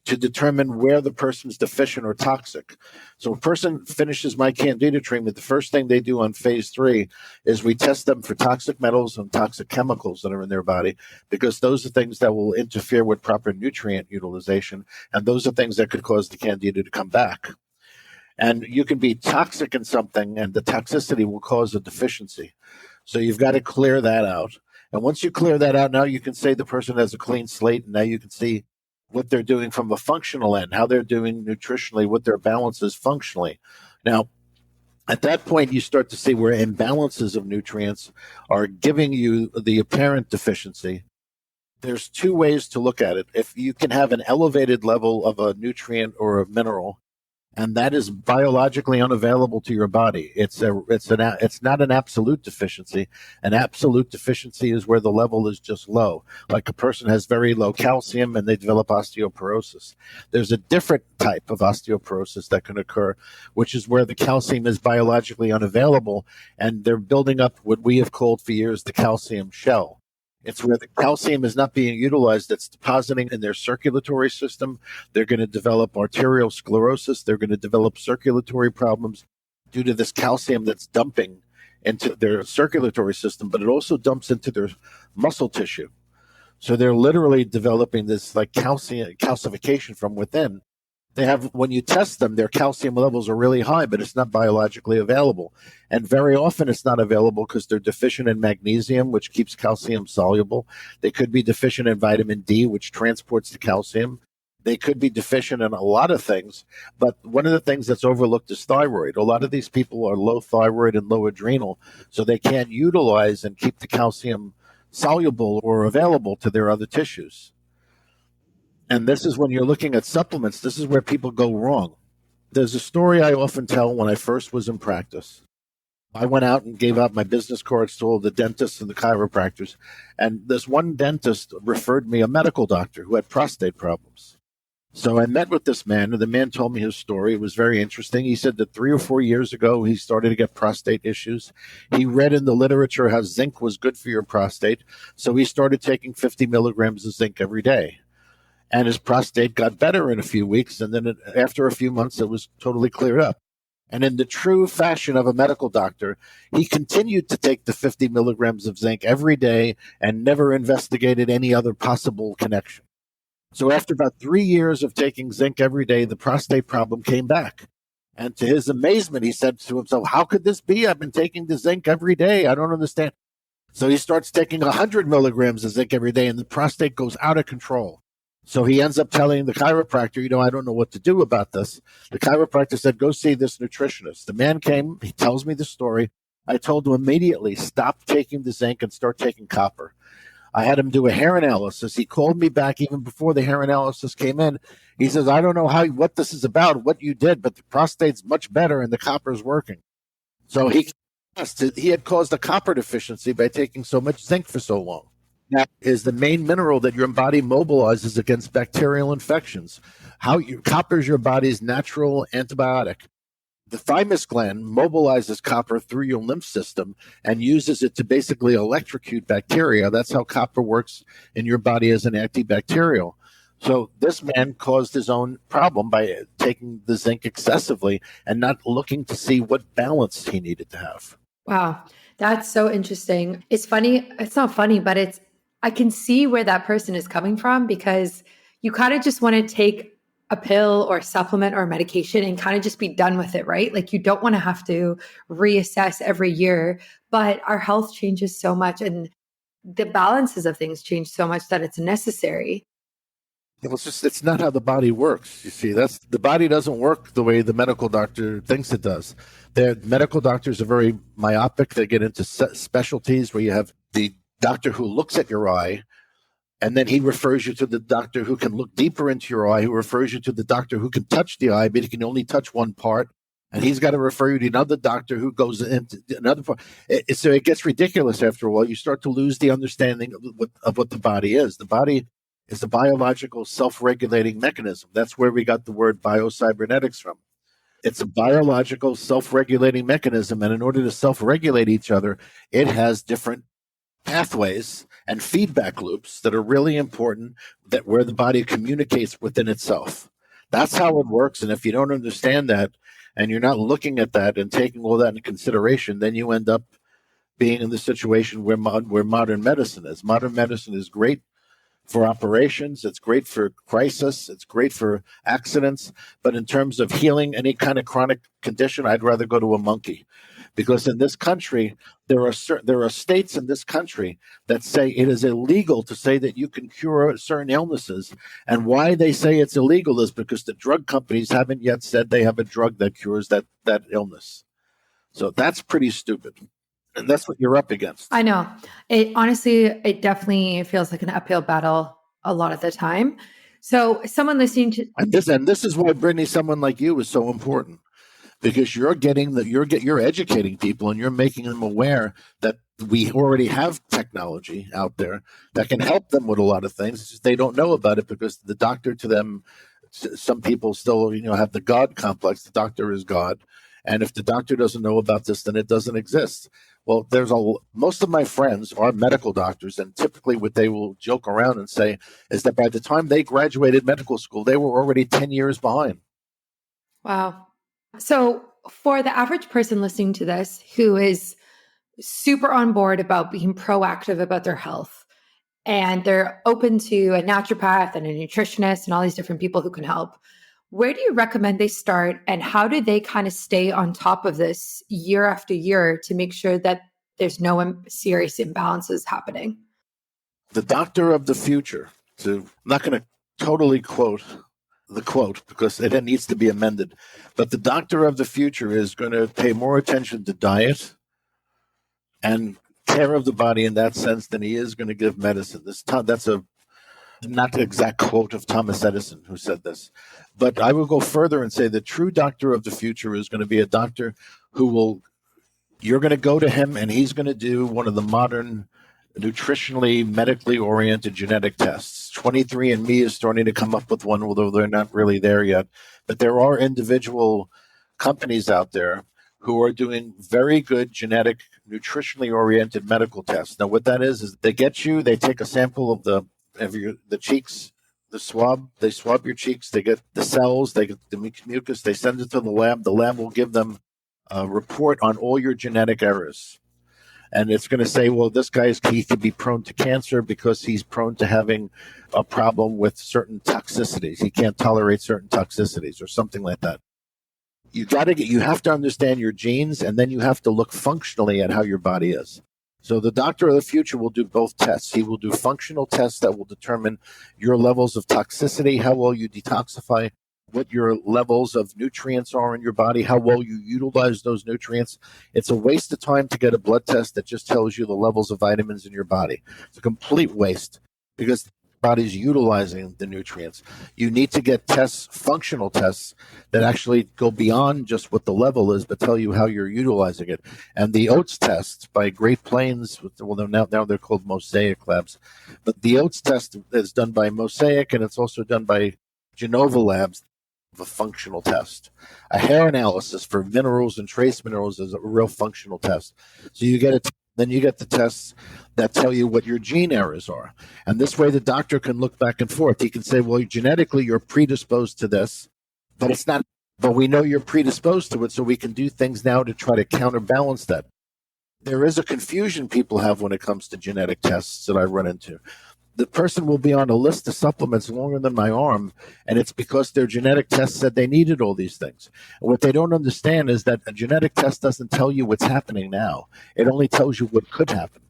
to determine where the person's deficient or toxic. So a person finishes my candida treatment, the first thing they do on phase 3 is we test them for toxic metals and toxic chemicals that are in their body, because those are things that will interfere with proper nutrient utilization, and those are things that could cause the candida to come back. And you can be toxic in something, and the toxicity will cause a deficiency. So you've got to clear that out. And once you clear that out, now you can say the person has a clean slate, and now you can see what they're doing from a functional end, how they're doing nutritionally, what their balance is functionally. Now, at that point, you start to see where imbalances of nutrients are giving you the apparent deficiency. There's two ways to look at it. If you can have an elevated level of a nutrient or a mineral, and that is biologically unavailable to your body. It's not an absolute deficiency. An absolute deficiency is where the level is just low. Like a person has very low calcium and they develop osteoporosis. There's a different type of osteoporosis that can occur, which is where the calcium is biologically unavailable and they're building up what we have called for years the calcium shell. It's where the calcium is not being utilized. It's depositing in their circulatory system. They're going to develop arterial sclerosis. They're going to develop circulatory problems due to this calcium that's dumping into their circulatory system, but it also dumps into their muscle tissue. So they're literally developing this like calcification from within. They have, when you test them, their calcium levels are really high, but it's not biologically available. And very often it's not available because they're deficient in magnesium, which keeps calcium soluble. They could be deficient in vitamin D, which transports the calcium. They could be deficient in a lot of things. But one of the things that's overlooked is thyroid. A lot of these people are low thyroid and low adrenal, so they can't utilize and keep the calcium soluble or available to their other tissues. And this is when you're looking at supplements, this is where people go wrong. There's a story I often tell when I first was in practice. I went out and gave out my business cards to all the dentists and the chiropractors. And this one dentist referred me a medical doctor who had prostate problems. So I met with this man, and the man told me his story. It was very interesting. He said that 3 or 4 years ago, he started to get prostate issues. He read in the literature how zinc was good for your prostate. So he started taking 50 milligrams of zinc every day. And his prostate got better in a few weeks. And then after a few months, it was totally cleared up. And in the true fashion of a medical doctor, he continued to take the 50 milligrams of zinc every day and never investigated any other possible connection. So after about 3 years of taking zinc every day, the prostate problem came back. And to his amazement, he said to himself, how could this be? I've been taking the zinc every day. I don't understand. So he starts taking 100 milligrams of zinc every day, and the prostate goes out of control. So he ends up telling the chiropractor, I don't know what to do about this. The chiropractor said, go see this nutritionist. The man came, he tells me the story. I told him immediately, stop taking the zinc and start taking copper. I had him do a hair analysis. He called me back even before the hair analysis came in. He says, I don't know what this is about, what you did, but the prostate's much better and the copper's working. So he had caused a copper deficiency by taking so much zinc for so long. That is the main mineral that your body mobilizes against bacterial infections. Copper is your body's natural antibiotic. The thymus gland mobilizes copper through your lymph system and uses it to basically electrocute bacteria. That's how copper works in your body as an antibacterial. So this man caused his own problem by taking the zinc excessively and not looking to see what balance he needed to have. Wow. That's so interesting. It's funny. It's not funny, but I can see where that person is coming from, because you kind of just want to take a pill or a supplement or medication and kind of just be done with it, right? Like, you don't want to have to reassess every year, but our health changes so much and the balances of things change so much that it's necessary. It's not how the body works. You see, the body doesn't work the way the medical doctor thinks it does. The medical doctors are very myopic. They get into specialties where you have the doctor who looks at your eye, and then he refers you to the doctor who can look deeper into your eye, who refers you to the doctor who can touch the eye, but he can only touch one part. And he's got to refer you to another doctor who goes into another part. So it gets ridiculous after a while. You start to lose the understanding of what the body is. The body is a biological self-regulating mechanism. That's where we got the word BioCybernetics from. It's a biological self-regulating mechanism, and in order to self-regulate each other, it has different pathways and feedback loops that are really important, that where the body communicates within itself. That's how it works. And if you don't understand that and you're not looking at that and taking all that into consideration, then you end up being in the situation where modern medicine is. Modern medicine is great for operations, it's great for crisis, it's great for accidents, but in terms of healing any kind of chronic condition, I'd rather go to a monkey. Because in this country, there are states in this country that say it is illegal to say that you can cure certain illnesses. And why they say it's illegal is because the drug companies haven't yet said they have a drug that cures that illness. So that's pretty stupid. And that's what you're up against. I know. It definitely feels like an uphill battle a lot of the time. So someone listening to this is why, Brittany, someone like you is so important, because you're educating people and you're making them aware that we already have technology out there that can help them with a lot of things. It's just they don't know about it because the doctor to them, some people still have the God complex. The doctor is God. And if the doctor doesn't know about this, then it doesn't exist. Well, most of my friends are medical doctors, and typically what they will joke around and say is that by the time they graduated medical school, they were already 10 years behind. Wow. So for the average person listening to this who is super on board about being proactive about their health, and they're open to a naturopath and a nutritionist and all these different people who can help, where do you recommend they start, and how do they kind of stay on top of this year after year to make sure that there's no serious imbalances happening? The doctor of the future, I'm not going to totally quote the quote because it needs to be amended, but the doctor of the future is going to pay more attention to diet and care of the body in that sense than he is going to give medicine. That's a Not the exact quote of Thomas Edison who said this, but I will go further and say the true doctor of the future is going to be a doctor who will, you're going to go to him and he's going to do one of the modern nutritionally, medically oriented genetic tests. 23andMe is starting to come up with one, although they're not really there yet. But there are individual companies out there who are doing very good genetic, nutritionally oriented medical tests. Now, what that is they take a sample of the cheeks, the swab, they swab your cheeks, they get the cells, they get the mucus, they send it to the lab. The lab will give them a report on all your genetic errors. And it's going to say, well, he could be prone to cancer because he's prone to having a problem with certain toxicities. He can't tolerate certain toxicities or something like that. You have to understand your genes, and then you have to look functionally at how your body is. So the doctor of the future will do both tests. He will do functional tests that will determine your levels of toxicity, how well you detoxify, what your levels of nutrients are in your body, how well you utilize those nutrients. It's a waste of time to get a blood test that just tells you the levels of vitamins in your body. It's a complete waste because the body's utilizing the nutrients. You need to get tests, functional tests, that actually go beyond just what the level is, but tell you how you're utilizing it. And the oats test by Great Plains, well, now they're called Mosaic Labs, but the oats test is done by Mosaic, and it's also done by Genova Labs, a functional test. A hair analysis for minerals and trace minerals is a real functional test. So you get it. Then you get the tests that tell you what your gene errors are. And this way the doctor can look back and forth. He can say, well, genetically you're predisposed to this, but it's not, but we know you're predisposed to it, so we can do things now to try to counterbalance that. There is a confusion people have when it comes to genetic tests that I run into. The person will be on a list of supplements longer than my arm, and it's because their genetic test said they needed all these things. And what they don't understand is that a genetic test doesn't tell you what's happening now. It only tells you what could happen.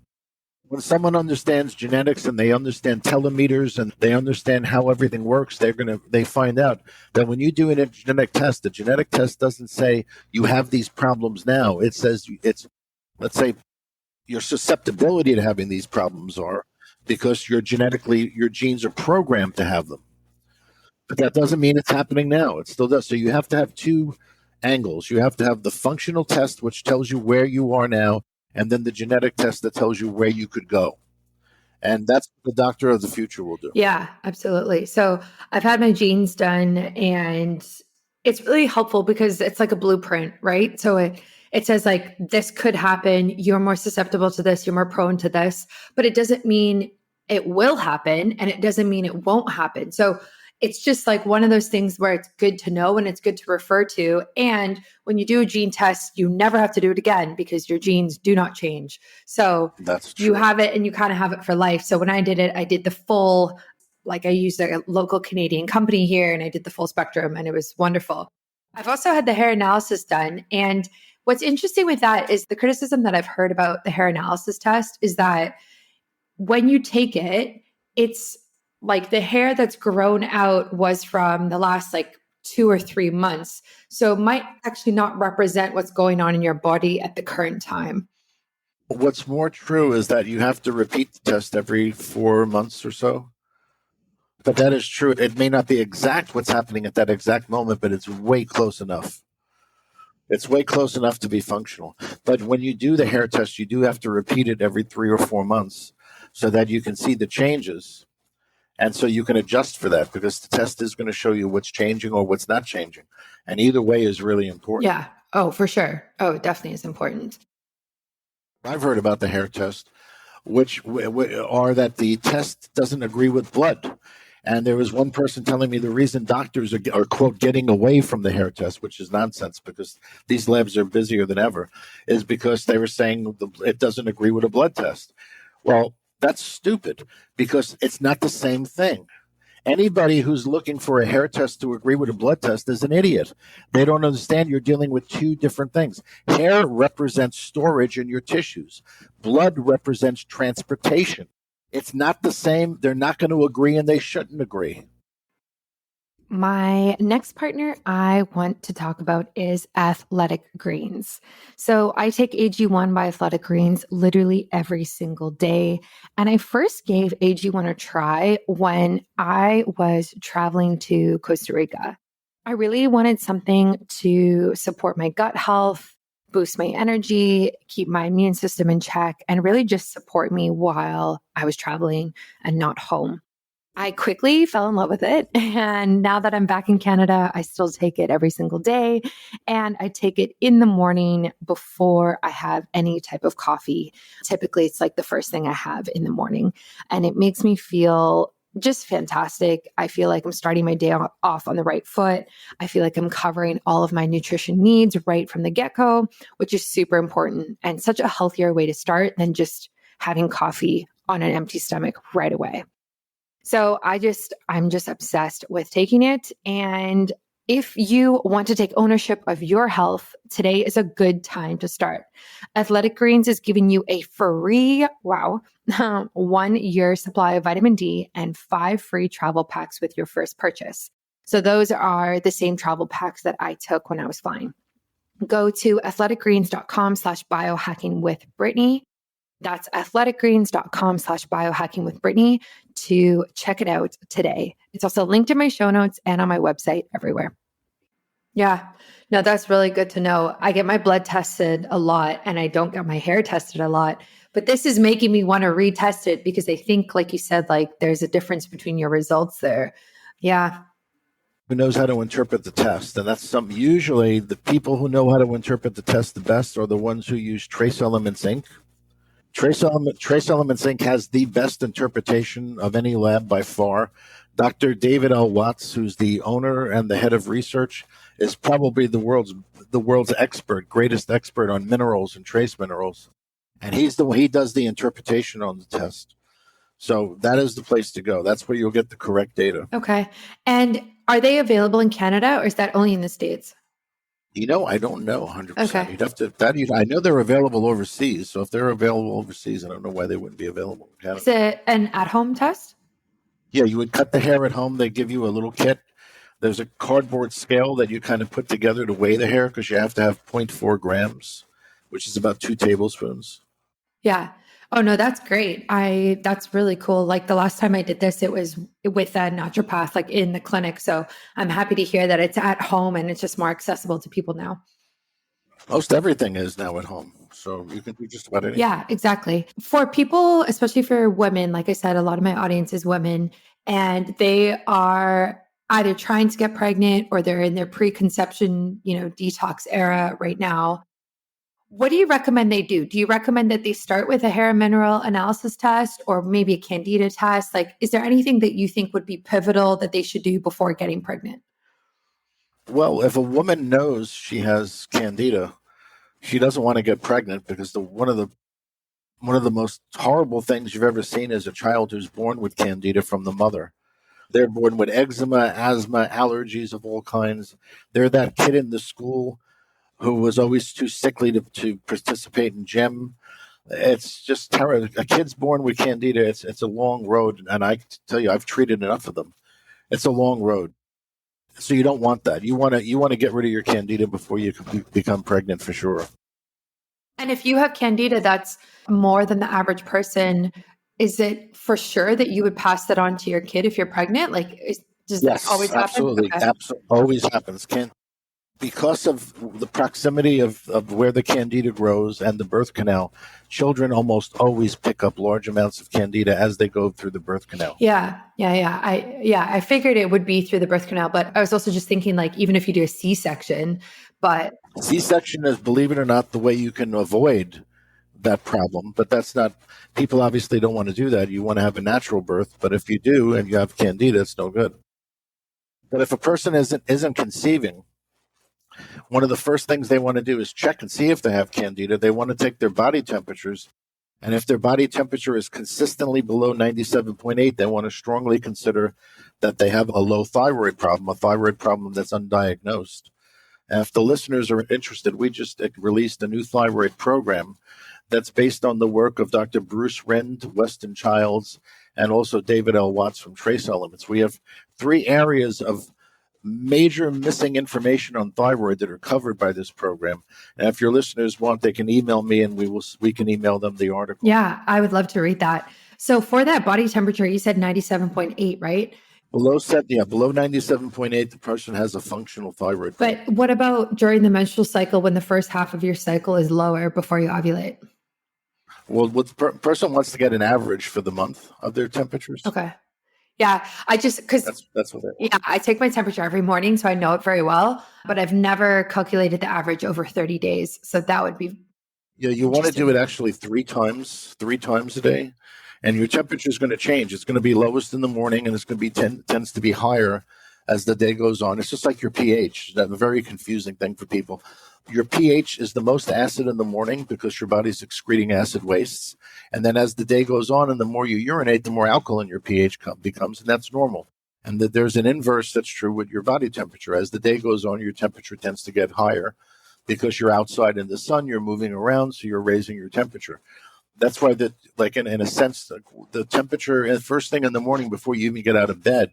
When someone understands genetics and they understand telomeres and they understand how everything works, they find out that when you do a genetic test, the genetic test doesn't say you have these problems now. It says let's say your susceptibility to having these problems are because your genes are programmed to have them. But that doesn't mean it's happening now. It still does. So you have to have two angles. You have to have the functional test, which tells you where you are now, and then the genetic test that tells you where you could go. And that's what the doctor of the future will do. Yeah, absolutely. So I've had my genes done, and it's really helpful because it's like a blueprint, right? So it says like, this could happen. You're more susceptible to this. You're more prone to this, but it doesn't mean it will happen. And it doesn't mean it won't happen. So it's just like one of those things where it's good to know and it's good to refer to. And when you do a gene test, you never have to do it again because your genes do not change. So that's true. You have it and you kind of have it for life. So when I did it, I did the full, like I used a local Canadian company here and I did the full spectrum and it was wonderful. I've also had the hair analysis done. And what's interesting with that is the criticism that I've heard about the hair analysis test is that when you take it, it's like the hair that's grown out was from the last like 2 or 3 months. So it might actually not represent what's going on in your body at the current time. What's more true is that you have to repeat the test every 4 months or so. But that is true. It may not be exact what's happening at that exact moment, but it's way close enough. It's way close enough to be functional. But when you do the hair test, you do have to repeat it every 3 or 4 months so that you can see the changes. And so you can adjust for that because the test is going to show you what's changing or what's not changing. And either way is really important. Yeah. Oh, for sure. Oh, it definitely is important. I've heard about the hair test, which are that the test doesn't agree with blood. And there was one person telling me the reason doctors are quote, getting away from the hair test, which is nonsense because these labs are busier than ever, is because they were saying it doesn't agree with a blood test. Well, that's stupid because it's not the same thing. Anybody who's looking for a hair test to agree with a blood test is an idiot. They don't understand you're dealing with two different things. Hair represents storage in your tissues. Blood represents transportation. It's not the same. They're not going to agree and they shouldn't agree. My next partner I want to talk about is Athletic Greens. So I take AG1 by Athletic Greens literally every single day. And I first gave AG1 a try when I was traveling to Costa Rica. I really wanted something to support my gut health, boost my energy, keep my immune system in check, and really just support me while I was traveling and not home. I quickly fell in love with it. And now that I'm back in Canada, I still take it every single day. And I take it in the morning before I have any type of coffee. Typically, it's like the first thing I have in the morning. And it makes me feel just fantastic. I feel like I'm starting my day off on the right foot. I feel like I'm covering all of my nutrition needs right from the get go, which is super important and such a healthier way to start than just having coffee on an empty stomach right away. So I'm just obsessed with taking it. And if you want to take ownership of your health, today is a good time to start. Athletic Greens is giving you a free, 1 year supply of vitamin D and 5 free travel packs with your first purchase. So those are the same travel packs that I took when I was flying. Go to athleticgreens.com/biohacking with Brittany. That's athleticgreens.com/biohacking with Brittany to check it out today. It's also linked in my show notes and on my website everywhere. Yeah, no, that's really good to know. I get my blood tested a lot and I don't get my hair tested a lot, but this is making me want to retest it because I think, like you said, like there's a difference between your results there. Yeah. Who knows how to interpret the test? And that's something usually the people who know how to interpret the test the best are the ones who use trace element zinc. Trace element zinc has the best interpretation of any lab by far. Dr. David L. Watts, who's the owner and the head of research, is probably the world's greatest expert on minerals and trace minerals. And he does the interpretation on the test. So that is the place to go. That's where you'll get the correct data. Okay. And are they available in Canada or is that only in the States? I don't know 100%. Okay. You'd have to. I know they're available overseas. So if they're available overseas, I don't know why they wouldn't be available in Canada. Is it an at-home test? Yeah, you would cut the hair at home. They give you a little kit. There's a cardboard scale that you kind of put together to weigh the hair because you have to have 0.4 grams, which is about 2 tablespoons. Yeah. Oh no, that's great. That's really cool. Like the last time I did this, it was with a naturopath, like in the clinic. So I'm happy to hear that it's at home and it's just more accessible to people now. Most everything is now at home. So you can do just about anything. Yeah, exactly. For people, especially for women, like I said, a lot of my audience is women and they are either trying to get pregnant or they're in their preconception, detox era right now. What do you recommend they do? Do you recommend that they start with a hair and mineral analysis test or maybe a candida test? Like, is there anything that you think would be pivotal that they should do before getting pregnant? Well, if a woman knows she has candida, she doesn't want to get pregnant because one of the most horrible things you've ever seen is a child who's born with candida from the mother. They're born with eczema, asthma, allergies of all kinds. They're that kid in the school who was always too sickly to participate in gym. It's just terrible. A kid's born with candida. It's a long road, and I tell you, I've treated enough of them. It's a long road, so you don't want that. You want to get rid of your candida before you can become pregnant for sure. And if you have candida that's more than the average person, is it for sure that you would pass that on to your kid if you're pregnant? Like, does Yes, that always happen? absolutely. Okay. Always happens. Because of the proximity of where the candida grows and the birth canal, children almost always pick up large amounts of candida as they go through the birth canal. Yeah. I figured it would be through the birth canal, but I was also just thinking, like, even if you do a C-section, but C-section is, believe it or not, the way you can avoid that problem, but that's not. People obviously don't want to do that. You want to have a natural birth, but if you do and you have candida, it's no good. But if a person isn't conceiving, one of the first things they want to do is check and see if they have candida. They want to take their body temperatures. And if their body temperature is consistently below 97.8, they want to strongly consider that they have a low thyroid problem, a thyroid problem that's undiagnosed. And if the listeners are interested, we just released a new thyroid program that's based on the work of Dr. Bruce Rend, Weston Childs, and also David L. Watts from Trace Elements. We have 3 areas of major missing information on thyroid that are covered by this program. And if your listeners want, they can email me and we can email them the article. Yeah, I would love to read that. So for that body temperature, you said 97.8, right? Below 97.8, the person has a functional thyroid. But what about during the menstrual cycle when the first half of your cycle is lower before you ovulate? Well, what the person wants to get an average for the month of their temperatures. Okay. Yeah, I just, because that's what they want. Yeah, I take my temperature every morning, so I know it very well, but I've never calculated the average over 30 days. So that would be you want to do it actually three times a day, and your temperature is going to change. It's going to be lowest in the morning, and it's going to be tends to be higher as the day goes on. It's just like your pH. That's a very confusing thing for people. Your pH is the most acid in the morning because your body's excreting acid wastes. And then as the day goes on and the more you urinate, the more alkaline your pH becomes, and that's normal. And that there's an inverse that's true with your body temperature. As the day goes on, your temperature tends to get higher because you're outside in the sun, you're moving around, so you're raising your temperature. That's why, in a sense, the temperature first thing in the morning before you even get out of bed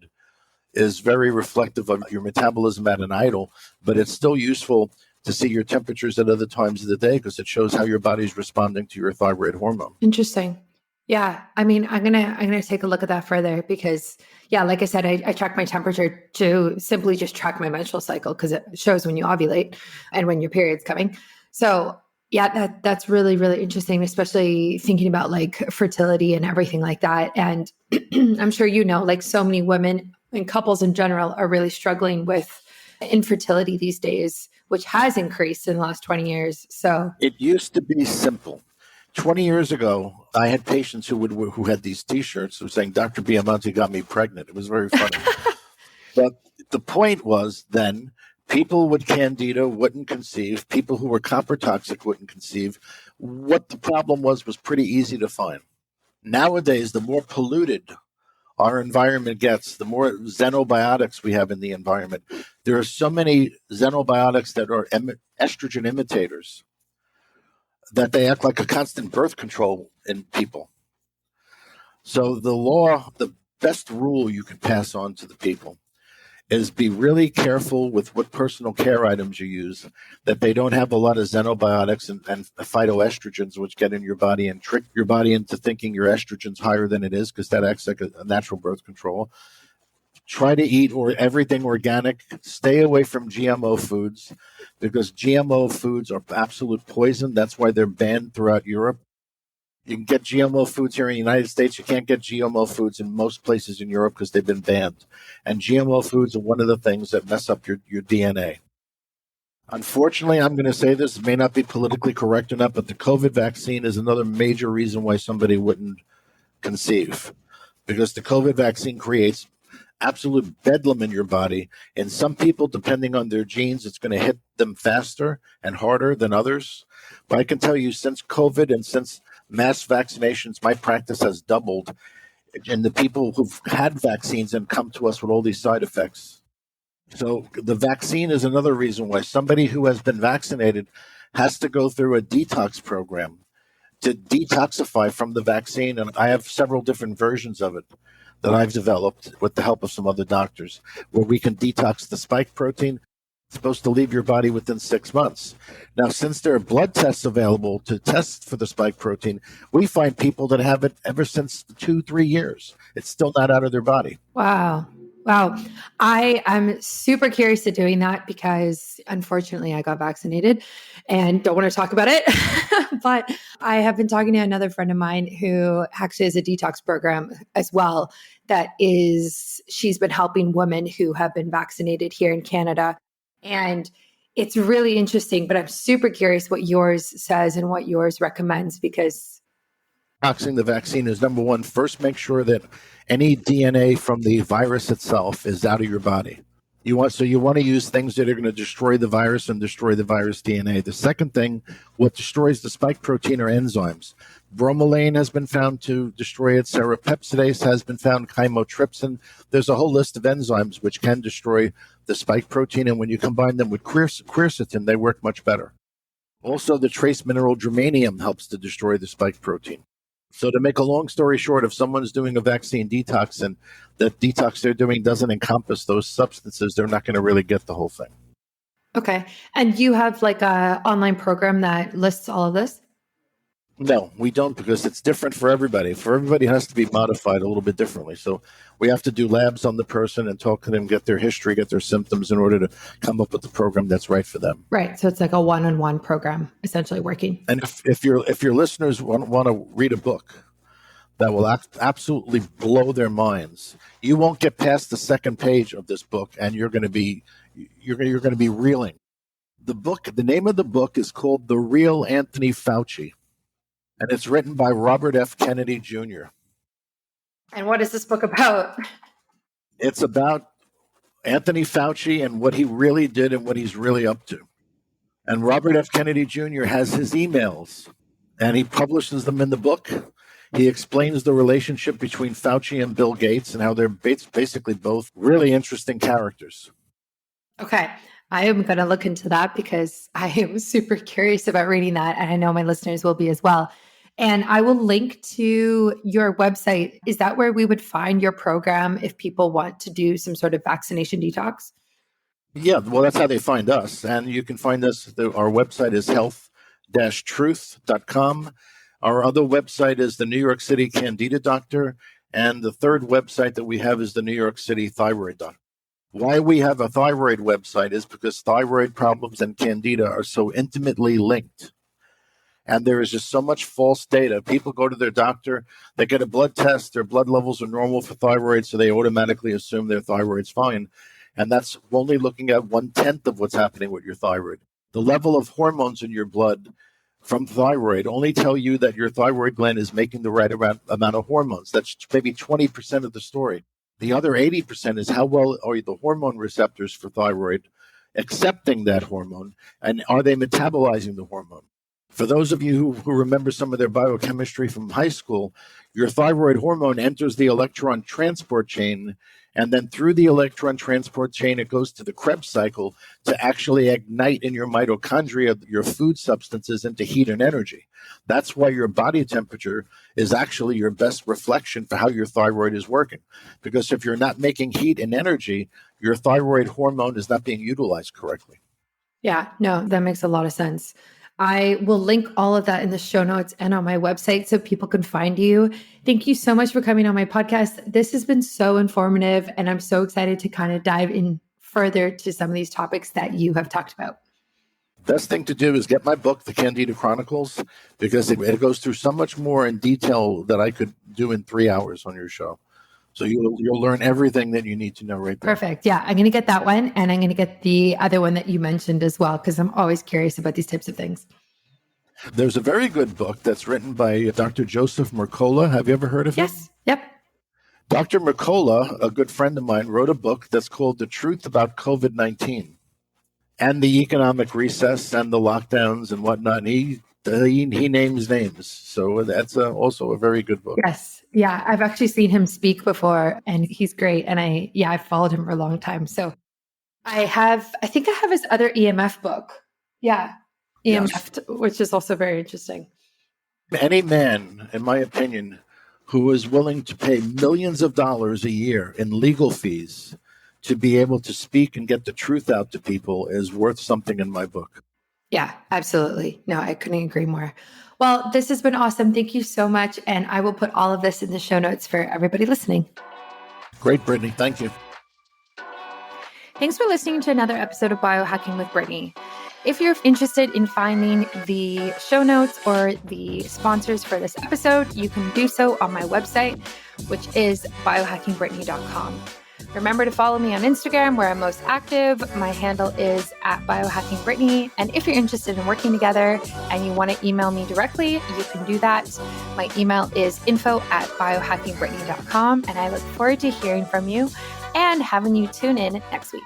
is very reflective of your metabolism at an idle, but it's still useful to see your temperatures at other times of the day because it shows how your body's responding to your thyroid hormone. interesting. Yeah, I mean, I'm gonna take a look at that further because, yeah, like I said, I track my temperature to simply just track my menstrual cycle because it shows when you ovulate and when your period's coming. So yeah, that's really, really interesting, especially thinking about like fertility and everything like that. And I'm sure like so many women and couples in general are really struggling with infertility these days, which has increased in the last 20 years. So it used to be simple. 20 years ago, I had patients who had these T-shirts who were saying, "Dr. Biamonte got me pregnant." It was very funny. But the point was then, people with Candida wouldn't conceive. People who were copper toxic wouldn't conceive. What the problem was pretty easy to find. Nowadays, the more polluted our environment gets, the more xenobiotics we have in the environment. There are so many xenobiotics that are estrogen imitators that they act like a constant birth control in people. So the best rule you can pass on to the people is be really careful with what personal care items you use, that they don't have a lot of xenobiotics and phytoestrogens, which get in your body and trick your body into thinking your estrogen's higher than it is, because that acts like a natural birth control. Try to eat everything organic. Stay away from GMO foods because GMO foods are absolute poison. That's why they're banned throughout Europe. You can get GMO foods here in the United States. You can't get GMO foods in most places in Europe because they've been banned. And GMO foods are one of the things that mess up your DNA. Unfortunately, I'm going to say this, it may not be politically correct enough, but the COVID vaccine is another major reason why somebody wouldn't conceive. Because the COVID vaccine creates absolute bedlam in your body. And some people, depending on their genes, it's going to hit them faster and harder than others. But I can tell you, since COVID and since mass vaccinations, my practice has doubled. And the people who've had vaccines and come to us with all these side effects. So the vaccine is another reason why somebody who has been vaccinated has to go through a detox program to detoxify from the vaccine. And I have several different versions of it that I've developed with the help of some other doctors, where we can detox the spike protein. It's supposed to leave your body within 6 months. Now, since there are blood tests available to test for the spike protein, we find people that have it ever since 2-3 years. It's still not out of their body. Wow. I am super curious to doing that because unfortunately I got vaccinated and don't want to talk about it. But I have been talking to another friend of mine who actually has a detox program as well. She's been helping women who have been vaccinated here in Canada. And it's really interesting, but I'm super curious what yours says and what yours recommends because detoxing the vaccine is number one. First, make sure that any DNA from the virus itself is out of your body. You want to use things that are going to destroy the virus and destroy the virus DNA. The second thing, what destroys the spike protein are enzymes. Bromelain has been found to destroy it. Serrapeptidase has been found. Chymotrypsin. There's a whole list of enzymes which can destroy the spike protein, and when you combine them with quercetin, they work much better. Also, the trace mineral germanium helps to destroy the spike protein. So to make a long story short, if someone's doing a vaccine detox and that detox they're doing doesn't encompass those substances, they're not going to really get the whole thing. Okay. And you have like a online program that lists all of this? No, we don't, because it's different for everybody. For everybody, it has to be modified a little bit differently. So we have to do labs on the person and talk to them, get their history, get their symptoms in order to come up with the program that's right for them. Right. So it's like a one-on-one program essentially working. And if your listeners want to read a book that will absolutely blow their minds, you won't get past the second page of this book, and you're going to be reeling. The name of the book is called The Real Anthony Fauci, and it's written by Robert F. Kennedy Jr. And what is this book about? It's about Anthony Fauci and what he really did and what he's really up to. And Robert F. Kennedy Jr. has his emails, and he publishes them in the book. He explains the relationship between Fauci and Bill Gates and how they're basically both really interesting characters. Okay. I am going to look into that because I am super curious about reading that. And I know my listeners will be as well. And I will link to your website. Is that where we would find your program if people want to do some sort of vaccination detox? Yeah, well, that's how they find us. And you can find us. Our website is health-truth.com. Our other website is the New York City Candida Doctor. And the third website that we have is the New York City Thyroid Doctor. Why we have a thyroid website is because thyroid problems and candida are so intimately linked. And there is just so much false data. People go to their doctor, they get a blood test, their blood levels are normal for thyroid, so they automatically assume their thyroid's fine. And that's only looking at 1/10 of what's happening with your thyroid. The level of hormones in your blood from thyroid only tell you that your thyroid gland is making the right amount of hormones. That's maybe 20% of the story. The other 80% is how well are the hormone receptors for thyroid accepting that hormone, and are they metabolizing the hormone? For those of you who remember some of their biochemistry from high school, your thyroid hormone enters the electron transport chain, and then through the electron transport chain, it goes to the Krebs cycle to actually ignite in your mitochondria your food substances into heat and energy. That's why your body temperature is actually your best reflection for how your thyroid is working. Because if you're not making heat and energy, your thyroid hormone is not being utilized correctly. Yeah, no, that makes a lot of sense. I will link all of that in the show notes and on my website so people can find you. Thank you so much for coming on my podcast. This has been so informative, and I'm so excited to kind of dive in further to some of these topics that you have talked about. Best thing to do is get my book, The Candida Chronicles, because it goes through so much more in detail that I could do in 3 hours on your show. So you'll learn everything that you need to know right there. Perfect. Yeah, I'm going to get that one, and I'm going to get the other one that you mentioned as well, because I'm always curious about these types of things. There's a very good book that's written by Dr. Joseph Mercola. Have you ever heard of him? Yes. Yep. Dr. Mercola, a good friend of mine, wrote a book that's called The Truth About COVID-19 and the economic recess and the lockdowns and whatnot. And he names names. So that's also a very good book. Yes. Yeah. I've actually seen him speak before, and he's great. And I've followed him for a long time. So I think I have his other EMF book. Yeah. EMF, yes. Which is also very interesting. Any man, in my opinion, who is willing to pay millions of dollars a year in legal fees to be able to speak and get the truth out to people is worth something in my book. Yeah, absolutely. No, I couldn't agree more. Well, this has been awesome. Thank you so much. And I will put all of this in the show notes for everybody listening. Great, Brittany. Thank you. Thanks for listening to another episode of Biohacking with Brittany. If you're interested in finding the show notes or the sponsors for this episode, you can do so on my website, which is biohackingbrittany.com. Remember to follow me on Instagram, where I'm most active. My handle is @biohackingbrittany. And if you're interested in working together and you want to email me directly, you can do that. My email is info@biohackingbrittany.com. And I look forward to hearing from you and having you tune in next week.